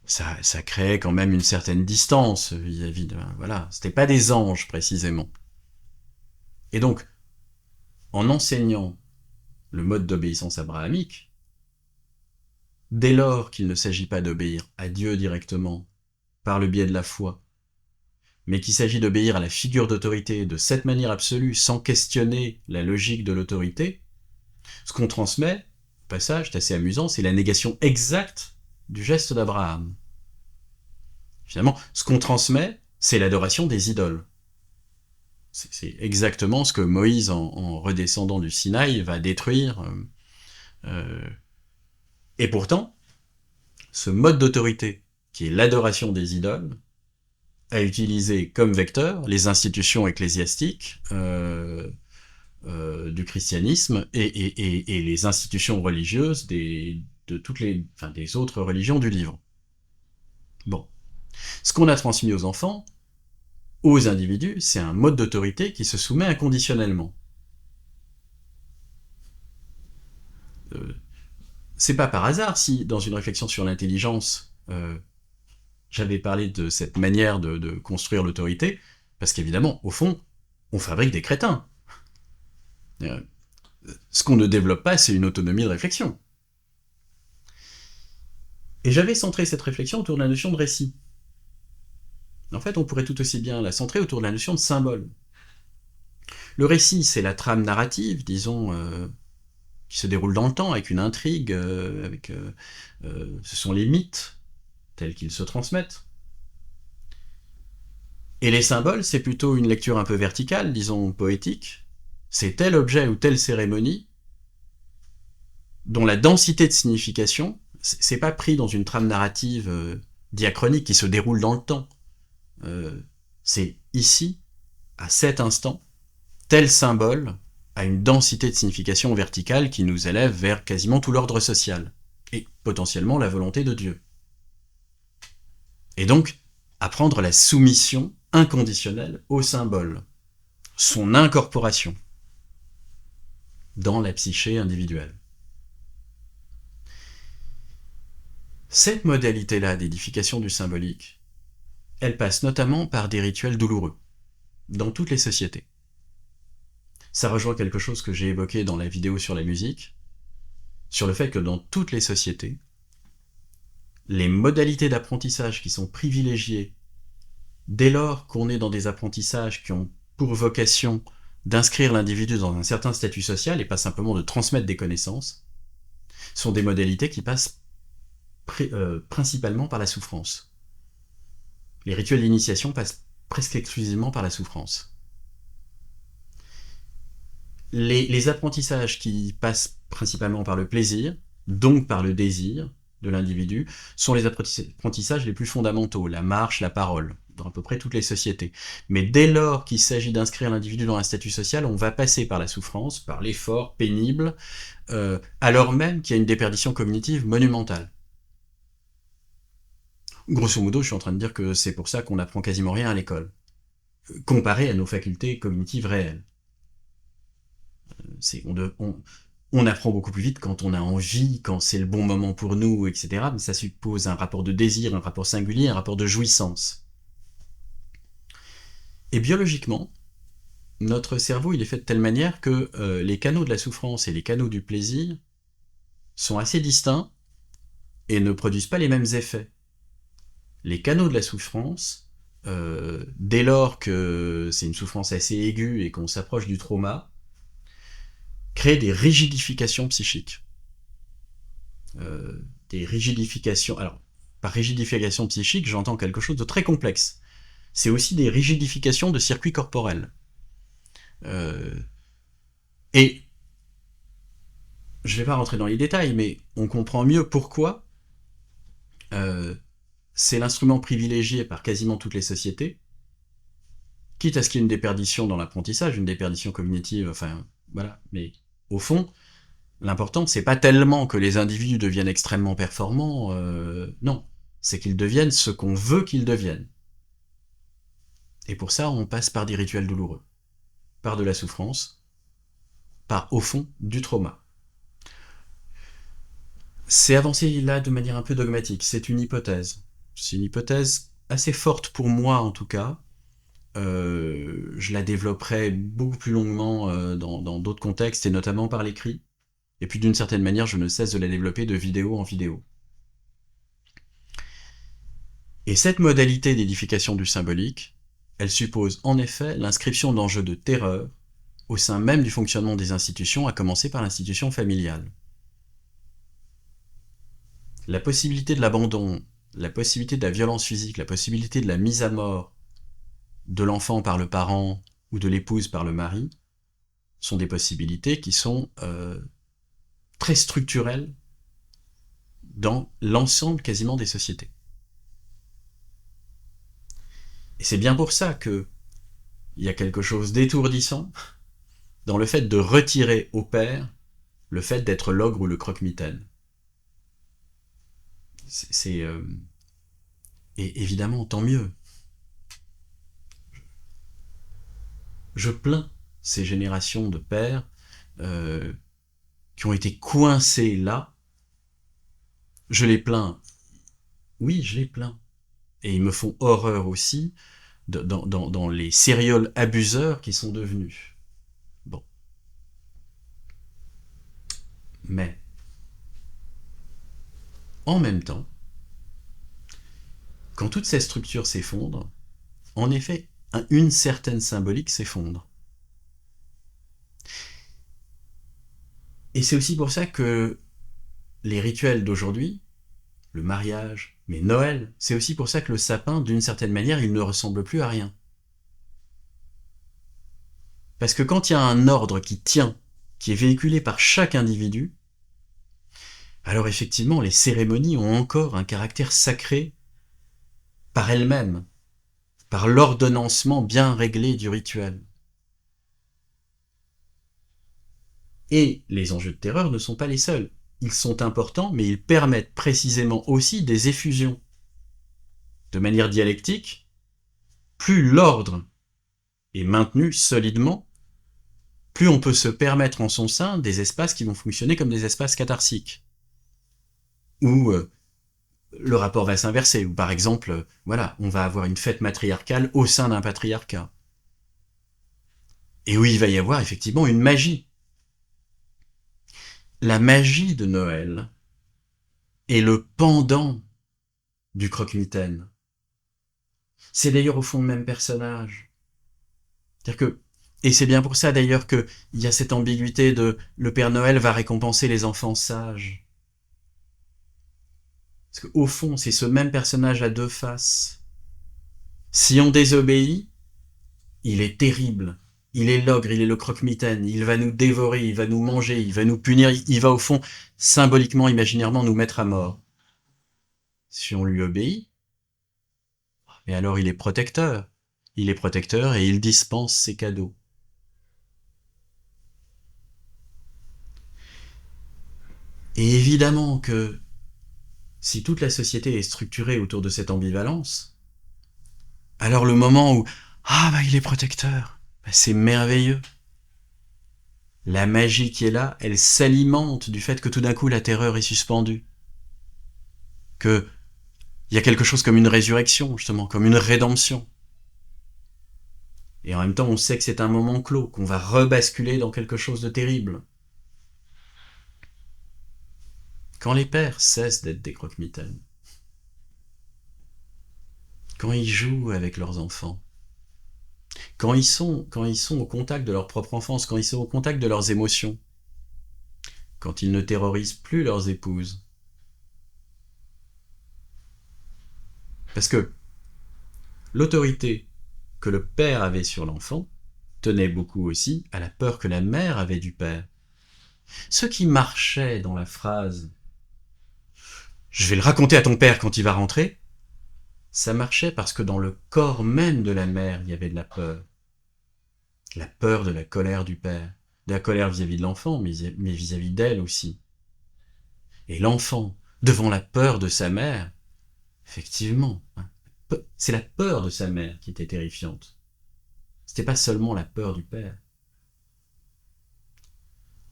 ça créait quand même une certaine distance vis-à-vis de... Voilà, c'était pas des anges, précisément. Et donc, en enseignant le mode d'obéissance abrahamique, dès lors qu'il ne s'agit pas d'obéir à Dieu directement, par le biais de la foi, mais qu'il s'agit d'obéir à la figure d'autorité de cette manière absolue, sans questionner la logique de l'autorité, ce qu'on transmet, au passage, c'est assez amusant, c'est la négation exacte du geste d'Abraham. Finalement, ce qu'on transmet, c'est l'adoration des idoles. C'est exactement ce que Moïse, en redescendant du Sinaï, va détruire. Et pourtant, ce mode d'autorité, qui est l'adoration des idoles, a utilisé comme vecteur les institutions ecclésiastiques du christianisme et les institutions religieuses de toutes les, enfin, des autres religions du livre. Bon. Ce qu'on a transmis aux enfants, aux individus, c'est un mode d'autorité qui se soumet inconditionnellement. C'est pas par hasard si, dans une réflexion sur l'intelligence, j'avais parlé de cette manière de construire l'autorité, parce qu'évidemment, au fond, on fabrique des crétins. Ce qu'on ne développe pas, c'est une autonomie de réflexion. Et j'avais centré cette réflexion autour de la notion de récit. En fait, on pourrait tout aussi bien la centrer autour de la notion de symbole. Le récit, c'est la trame narrative, disons, qui se déroule dans le temps, avec une intrigue, ce sont les mythes, tels qu'ils se transmettent. Et les symboles, c'est plutôt une lecture un peu verticale, disons poétique. C'est tel objet ou telle cérémonie dont la densité de signification, c'est pas pris dans une trame narrative diachronique qui se déroule dans le temps. C'est ici, à cet instant, tel symbole a une densité de signification verticale qui nous élève vers quasiment tout l'ordre social, et potentiellement la volonté de Dieu. Et donc, apprendre la soumission inconditionnelle au symbole, son incorporation dans la psyché individuelle. Cette modalité-là d'édification du symbolique, elle passe notamment par des rituels douloureux, dans toutes les sociétés. Ça rejoint quelque chose que j'ai évoqué dans la vidéo sur la musique, sur le fait que dans toutes les sociétés, les modalités d'apprentissage qui sont privilégiées dès lors qu'on est dans des apprentissages qui ont pour vocation d'inscrire l'individu dans un certain statut social et pas simplement de transmettre des connaissances, sont des modalités qui passent principalement par la souffrance. Les rituels d'initiation passent presque exclusivement par la souffrance. Les apprentissages qui passent principalement par le plaisir, donc par le désir de l'individu, sont les apprentissages les plus fondamentaux, la marche, la parole, dans à peu près toutes les sociétés. Mais dès lors qu'il s'agit d'inscrire l'individu dans un statut social, on va passer par la souffrance, par l'effort pénible, alors même qu'il y a une déperdition cognitive monumentale. Grosso modo, je suis en train de dire que c'est pour ça qu'on n'apprend quasiment rien à l'école, comparé à nos facultés cognitives réelles. On apprend beaucoup plus vite quand on a envie, quand c'est le bon moment pour nous, etc. Mais ça suppose un rapport de désir, un rapport singulier, un rapport de jouissance. Et biologiquement, notre cerveau il est fait de telle manière que les canaux de la souffrance et les canaux du plaisir sont assez distincts et ne produisent pas les mêmes effets. Les canaux de la souffrance, dès lors que c'est une souffrance assez aiguë et qu'on s'approche du trauma, créent des rigidifications psychiques. Des rigidifications... Alors, par rigidification psychique, j'entends quelque chose de très complexe. C'est aussi des rigidifications de circuits corporels. Et je ne vais pas rentrer dans les détails, mais on comprend mieux pourquoi c'est l'instrument privilégié par quasiment toutes les sociétés, quitte à ce qu'il y ait une déperdition dans l'apprentissage, une déperdition cognitive, enfin, voilà. Mais au fond, l'important, c'est pas tellement que les individus deviennent extrêmement performants, non. C'est qu'ils deviennent ce qu'on veut qu'ils deviennent. Et pour ça, on passe par des rituels douloureux, par de la souffrance, par, au fond, du trauma. C'est avancé là de manière un peu dogmatique, c'est une hypothèse. C'est une hypothèse assez forte pour moi, en tout cas. Je la développerai beaucoup plus longuement dans d'autres contextes, et notamment par l'écrit. Et puis d'une certaine manière, je ne cesse de la développer de vidéo en vidéo. Et cette modalité d'édification du symbolique, elle suppose en effet l'inscription d'enjeux de terreur au sein même du fonctionnement des institutions, à commencer par l'institution familiale. La possibilité de l'abandon, la possibilité de la violence physique, la possibilité de la mise à mort de l'enfant par le parent ou de l'épouse par le mari, sont des possibilités qui sont très structurelles dans l'ensemble quasiment des sociétés. Et c'est bien pour ça qu'il y a quelque chose d'étourdissant dans le fait de retirer au père le fait d'être l'ogre ou le croque-mitaine. Et évidemment, tant mieux. Je plains ces générations de pères qui ont été coincés là. Je les plains. Oui, je les plains. Et ils me font horreur aussi dans les serial abuseurs qui sont devenus. Bon. Mais, en même temps, quand toutes ces structures s'effondrent, en effet, une certaine symbolique s'effondre. Et c'est aussi pour ça que les rituels d'aujourd'hui, le mariage, mais Noël, c'est aussi pour ça que le sapin, d'une certaine manière, il ne ressemble plus à rien. Parce que quand il y a un ordre qui tient, qui est véhiculé par chaque individu, alors effectivement, les cérémonies ont encore un caractère sacré par elles-mêmes, par l'ordonnancement bien réglé du rituel. Et les enjeux de terreur ne sont pas les seuls. Ils sont importants, mais ils permettent précisément aussi des effusions. De manière dialectique, plus l'ordre est maintenu solidement, plus on peut se permettre en son sein des espaces qui vont fonctionner comme des espaces catharsiques, où le rapport va s'inverser. Ou par exemple, voilà, on va avoir une fête matriarcale au sein d'un patriarcat. Et où il va y avoir effectivement une magie. La magie de Noël est le pendant du croque-mitaine. C'est d'ailleurs au fond le même personnage. C'est-à-dire que, et c'est bien pour ça d'ailleurs qu'il y a cette ambiguïté de le Père Noël va récompenser les enfants sages. Parce qu'au fond, c'est ce même personnage à deux faces. Si on désobéit, il est terrible. Il est l'ogre, il est le croque-mitaine, il va nous dévorer, il va nous manger, il va nous punir, il va au fond, symboliquement, imaginairement, nous mettre à mort. Si on lui obéit, mais alors il est protecteur. Il est protecteur et il dispense ses cadeaux. Et évidemment que si toute la société est structurée autour de cette ambivalence, alors le moment où ah bah il est protecteur, bah, c'est merveilleux. La magie qui est là, elle s'alimente du fait que tout d'un coup la terreur est suspendue. Que il y a quelque chose comme une résurrection, justement, comme une rédemption. Et en même temps, on sait que c'est un moment clos, qu'on va rebasculer dans quelque chose de terrible. Quand les pères cessent d'être des croque-mitaines, quand ils jouent avec leurs enfants, quand ils sont au contact de leur propre enfance, quand ils sont au contact de leurs émotions, quand ils ne terrorisent plus leurs épouses. Parce que l'autorité que le père avait sur l'enfant tenait beaucoup aussi à la peur que la mère avait du père. Ce qui marchait dans la phrase « Je vais le raconter à ton père quand il va rentrer », ça marchait parce que dans le corps même de la mère, il y avait de la peur. La peur de la colère du père, de la colère vis-à-vis de l'enfant, mais vis-à-vis d'elle aussi. Et l'enfant, devant la peur de sa mère, effectivement, c'est la peur de sa mère qui était terrifiante. C'était pas seulement la peur du père.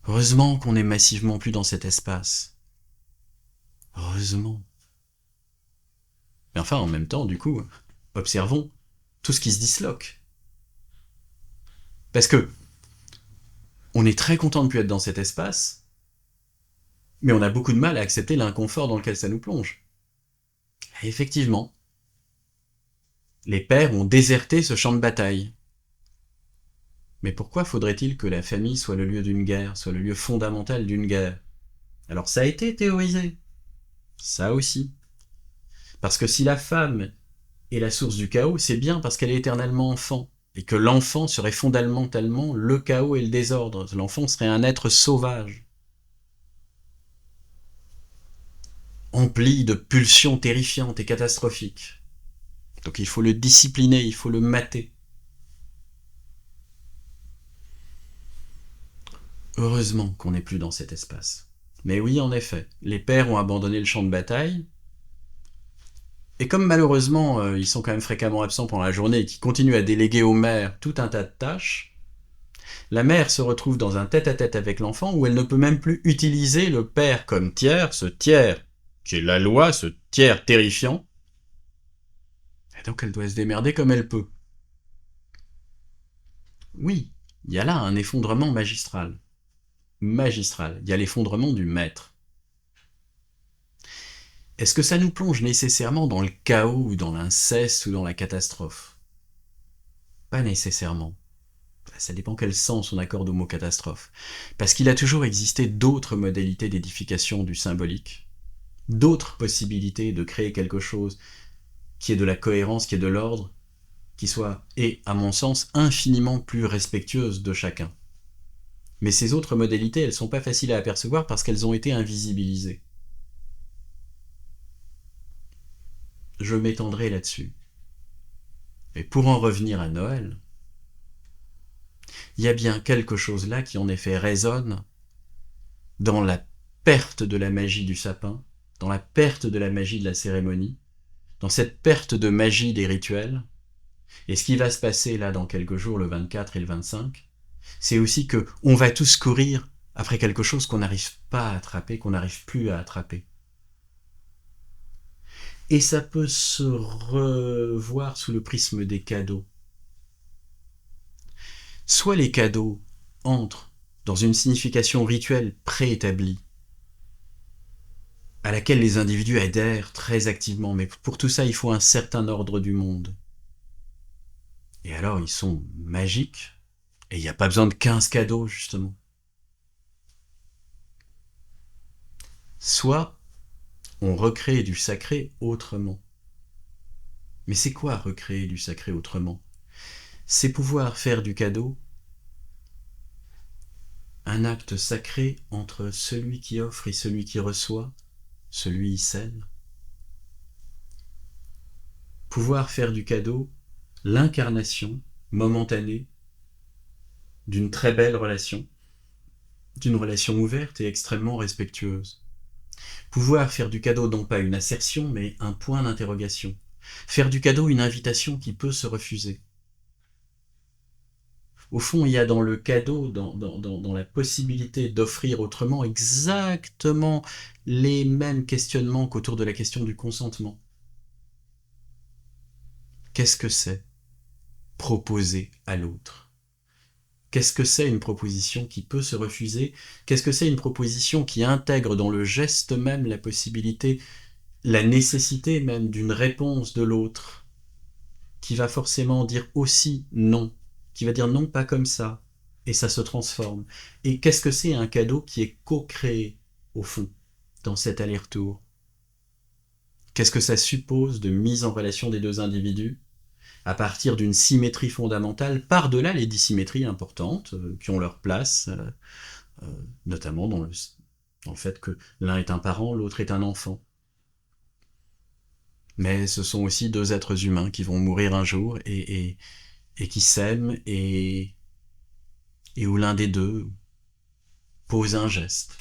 Heureusement qu'on n'est massivement plus dans cet espace. Heureusement. Mais enfin, en même temps, du coup, observons tout ce qui se disloque. Parce que on est très content de ne plus être dans cet espace, mais on a beaucoup de mal à accepter l'inconfort dans lequel ça nous plonge. Et effectivement, les pères ont déserté ce champ de bataille. Mais pourquoi faudrait-il que la famille soit le lieu d'une guerre, soit le lieu fondamental d'une guerre? Alors ça a été théorisé. Ça aussi. Parce que si la femme est la source du chaos, c'est bien parce qu'elle est éternellement enfant. Et que l'enfant serait fondamentalement le chaos et le désordre. L'enfant serait un être sauvage. Empli de pulsions terrifiantes et catastrophiques. Donc il faut le discipliner, il faut le mater. Heureusement qu'on n'est plus dans cet espace. Mais oui, en effet, les pères ont abandonné le champ de bataille, et comme malheureusement ils sont quand même fréquemment absents pendant la journée et qu'ils continuent à déléguer aux mères tout un tas de tâches, la mère se retrouve dans un tête-à-tête avec l'enfant où elle ne peut même plus utiliser le père comme tiers, ce tiers qui est la loi, ce tiers terrifiant, et donc elle doit se démerder comme elle peut. Oui, il y a là un effondrement magistral. Magistral, il y a l'effondrement du maître. Est-ce que ça nous plonge nécessairement dans le chaos ou dans l'inceste ou dans la catastrophe? Pas nécessairement. Ça dépend quel sens on accorde au mot catastrophe. Parce qu'il a toujours existé d'autres modalités d'édification du symbolique, d'autres possibilités de créer quelque chose qui est de la cohérence, qui est de l'ordre, qui soit, et à mon sens, infiniment plus respectueuse de chacun. Mais ces autres modalités, elles sont pas faciles à apercevoir parce qu'elles ont été invisibilisées. Je m'étendrai là-dessus. Et pour en revenir à Noël, il y a bien quelque chose là qui en effet résonne dans la perte de la magie du sapin, dans la perte de la magie de la cérémonie, dans cette perte de magie des rituels. Et ce qui va se passer là dans quelques jours, le 24 et le 25, c'est aussi que on va tous courir après quelque chose qu'on n'arrive pas à attraper, qu'on n'arrive plus à attraper. Et ça peut se revoir sous le prisme des cadeaux. Soit les cadeaux entrent dans une signification rituelle préétablie, à laquelle les individus adhèrent très activement, mais pour tout ça, il faut un certain ordre du monde. Et alors, ils sont magiques, et il n'y a pas besoin de 15 cadeaux, justement. Soit on recrée du sacré autrement. Mais c'est quoi recréer du sacré autrement? C'est pouvoir faire du cadeau un acte sacré entre celui qui offre et celui qui reçoit, celui qui cède. Pouvoir faire du cadeau l'incarnation momentanée d'une très belle relation, d'une relation ouverte et extrêmement respectueuse. Pouvoir faire du cadeau non pas une assertion, mais un point d'interrogation. Faire du cadeau une invitation qui peut se refuser. Au fond, il y a dans le cadeau, dans la possibilité d'offrir autrement, exactement les mêmes questionnements qu'autour de la question du consentement. Qu'est-ce que c'est proposer à l'autre? Qu'est-ce que c'est une proposition qui peut se refuser? Qu'est-ce que c'est une proposition qui intègre dans le geste même la possibilité, la nécessité même d'une réponse de l'autre, qui va forcément dire aussi non, qui va dire non, pas comme ça, et ça se transforme. Et qu'est-ce que c'est un cadeau qui est co-créé, au fond, dans cet aller-retour? Qu'est-ce que ça suppose de mise en relation des deux individus à partir d'une symétrie fondamentale, par-delà les dissymétries importantes qui ont leur place, notamment dans le fait que l'un est un parent, l'autre est un enfant. Mais ce sont aussi deux êtres humains qui vont mourir un jour et qui s'aiment et où l'un des deux pose un geste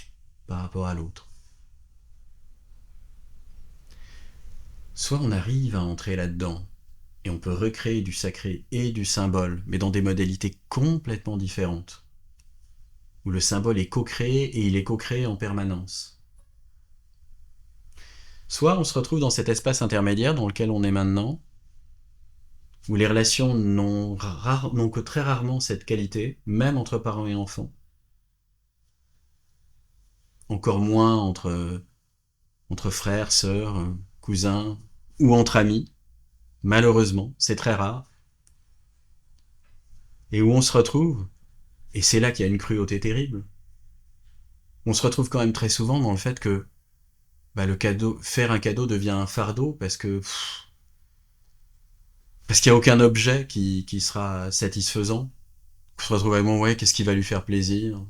par rapport à l'autre. Soit on arrive à entrer là-dedans et on peut recréer du sacré et du symbole, mais dans des modalités complètement différentes, où le symbole est co-créé et il est co-créé en permanence. Soit on se retrouve dans cet espace intermédiaire dans lequel on est maintenant, où les relations n'ont que très rarement cette qualité, même entre parents et enfants. Encore moins entre frères, sœurs, cousins, ou entre amis. Malheureusement, c'est très rare. Et où on se retrouve, et c'est là qu'il y a une cruauté terrible, on se retrouve quand même très souvent dans le fait que le cadeau, faire un cadeau devient un fardeau parce qu'il n'y a aucun objet qui sera satisfaisant. On se retrouve vraiment, ouais, qu'est-ce qui va lui faire plaisir?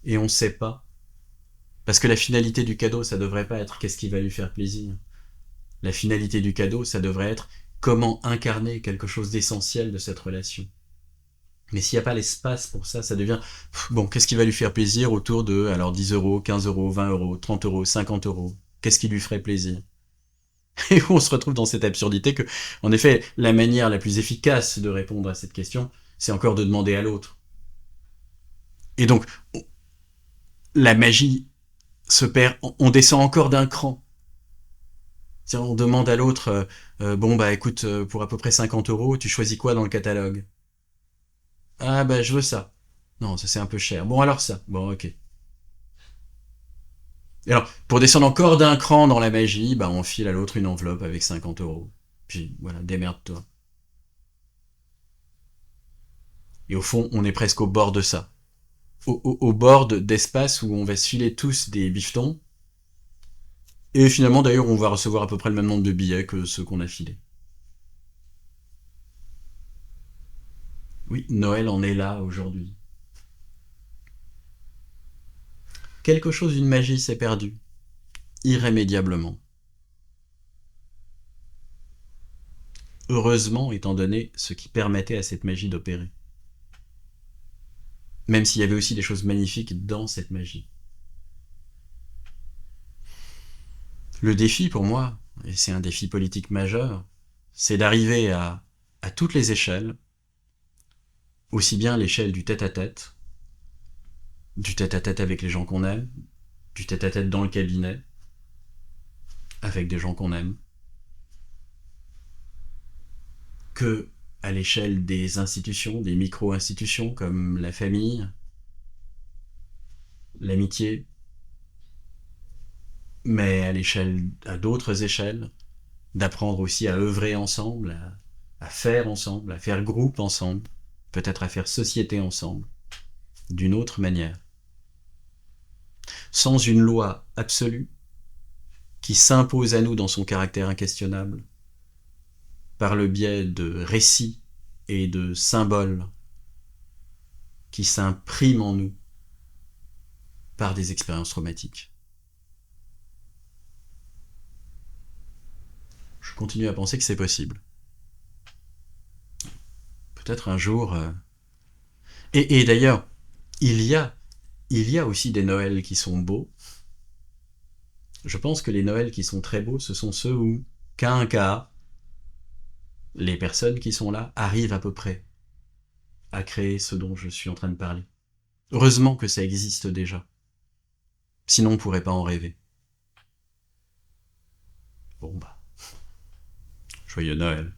Et on ne sait pas. Parce que la finalité du cadeau, ça devrait pas être qu'est-ce qui va lui faire plaisir. La finalité du cadeau, ça devrait être comment incarner quelque chose d'essentiel de cette relation. Mais s'il n'y a pas l'espace pour ça, ça devient, bon, qu'est-ce qui va lui faire plaisir autour de, alors 10 euros, 15 euros, 20 euros, 30 euros, 50 euros? Qu'est-ce qui lui ferait plaisir? Et on se retrouve dans cette absurdité que, en effet, la manière la plus efficace de répondre à cette question, c'est encore de demander à l'autre. Et donc, la magie se perd, on descend encore d'un cran. C'est-à-dire, on demande à l'autre, bon bah écoute, pour à peu près 50 euros, tu choisis quoi dans le catalogue? Ah bah je veux ça. Non, ça c'est un peu cher. Bon alors ça. Bon ok. Et alors, pour descendre encore d'un cran dans la magie, bah on file à l'autre une enveloppe avec 50 euros. Puis voilà, démerde-toi. Et au fond, on est presque au bord de ça. Au bord d'espace où on va se filer tous des bifetons. Et finalement, d'ailleurs, on va recevoir à peu près le même nombre de billets que ceux qu'on a filés. Oui, Noël en est là aujourd'hui. Quelque chose d'une magie s'est perdu, irrémédiablement. Heureusement, étant donné ce qui permettait à cette magie d'opérer. Même s'il y avait aussi des choses magnifiques dans cette magie. Le défi pour moi, et c'est un défi politique majeur, c'est d'arriver à toutes les échelles, aussi bien l'échelle du tête-à-tête avec les gens qu'on aime, du tête-à-tête dans le cabinet, à avec des gens qu'on aime, que à l'échelle des institutions, des micro-institutions comme la famille, l'amitié, mais à d'autres échelles, d'apprendre aussi à œuvrer ensemble, à faire ensemble, à faire groupe ensemble, peut-être à faire société ensemble, d'une autre manière, sans une loi absolue qui s'impose à nous dans son caractère inquestionnable, par le biais de récits et de symboles qui s'impriment en nous par des expériences traumatiques. Je continue à penser que c'est possible. Peut-être un jour... Et d'ailleurs, il y a, il y a aussi des Noëls qui sont beaux. Je pense que les Noëls qui sont très beaux, ce sont ceux où, qu'à un cas, les personnes qui sont là arrivent à peu près à créer ce dont je suis en train de parler. Heureusement que ça existe déjà. Sinon, on ne pourrait pas en rêver. Bon bah, joyeux Noël.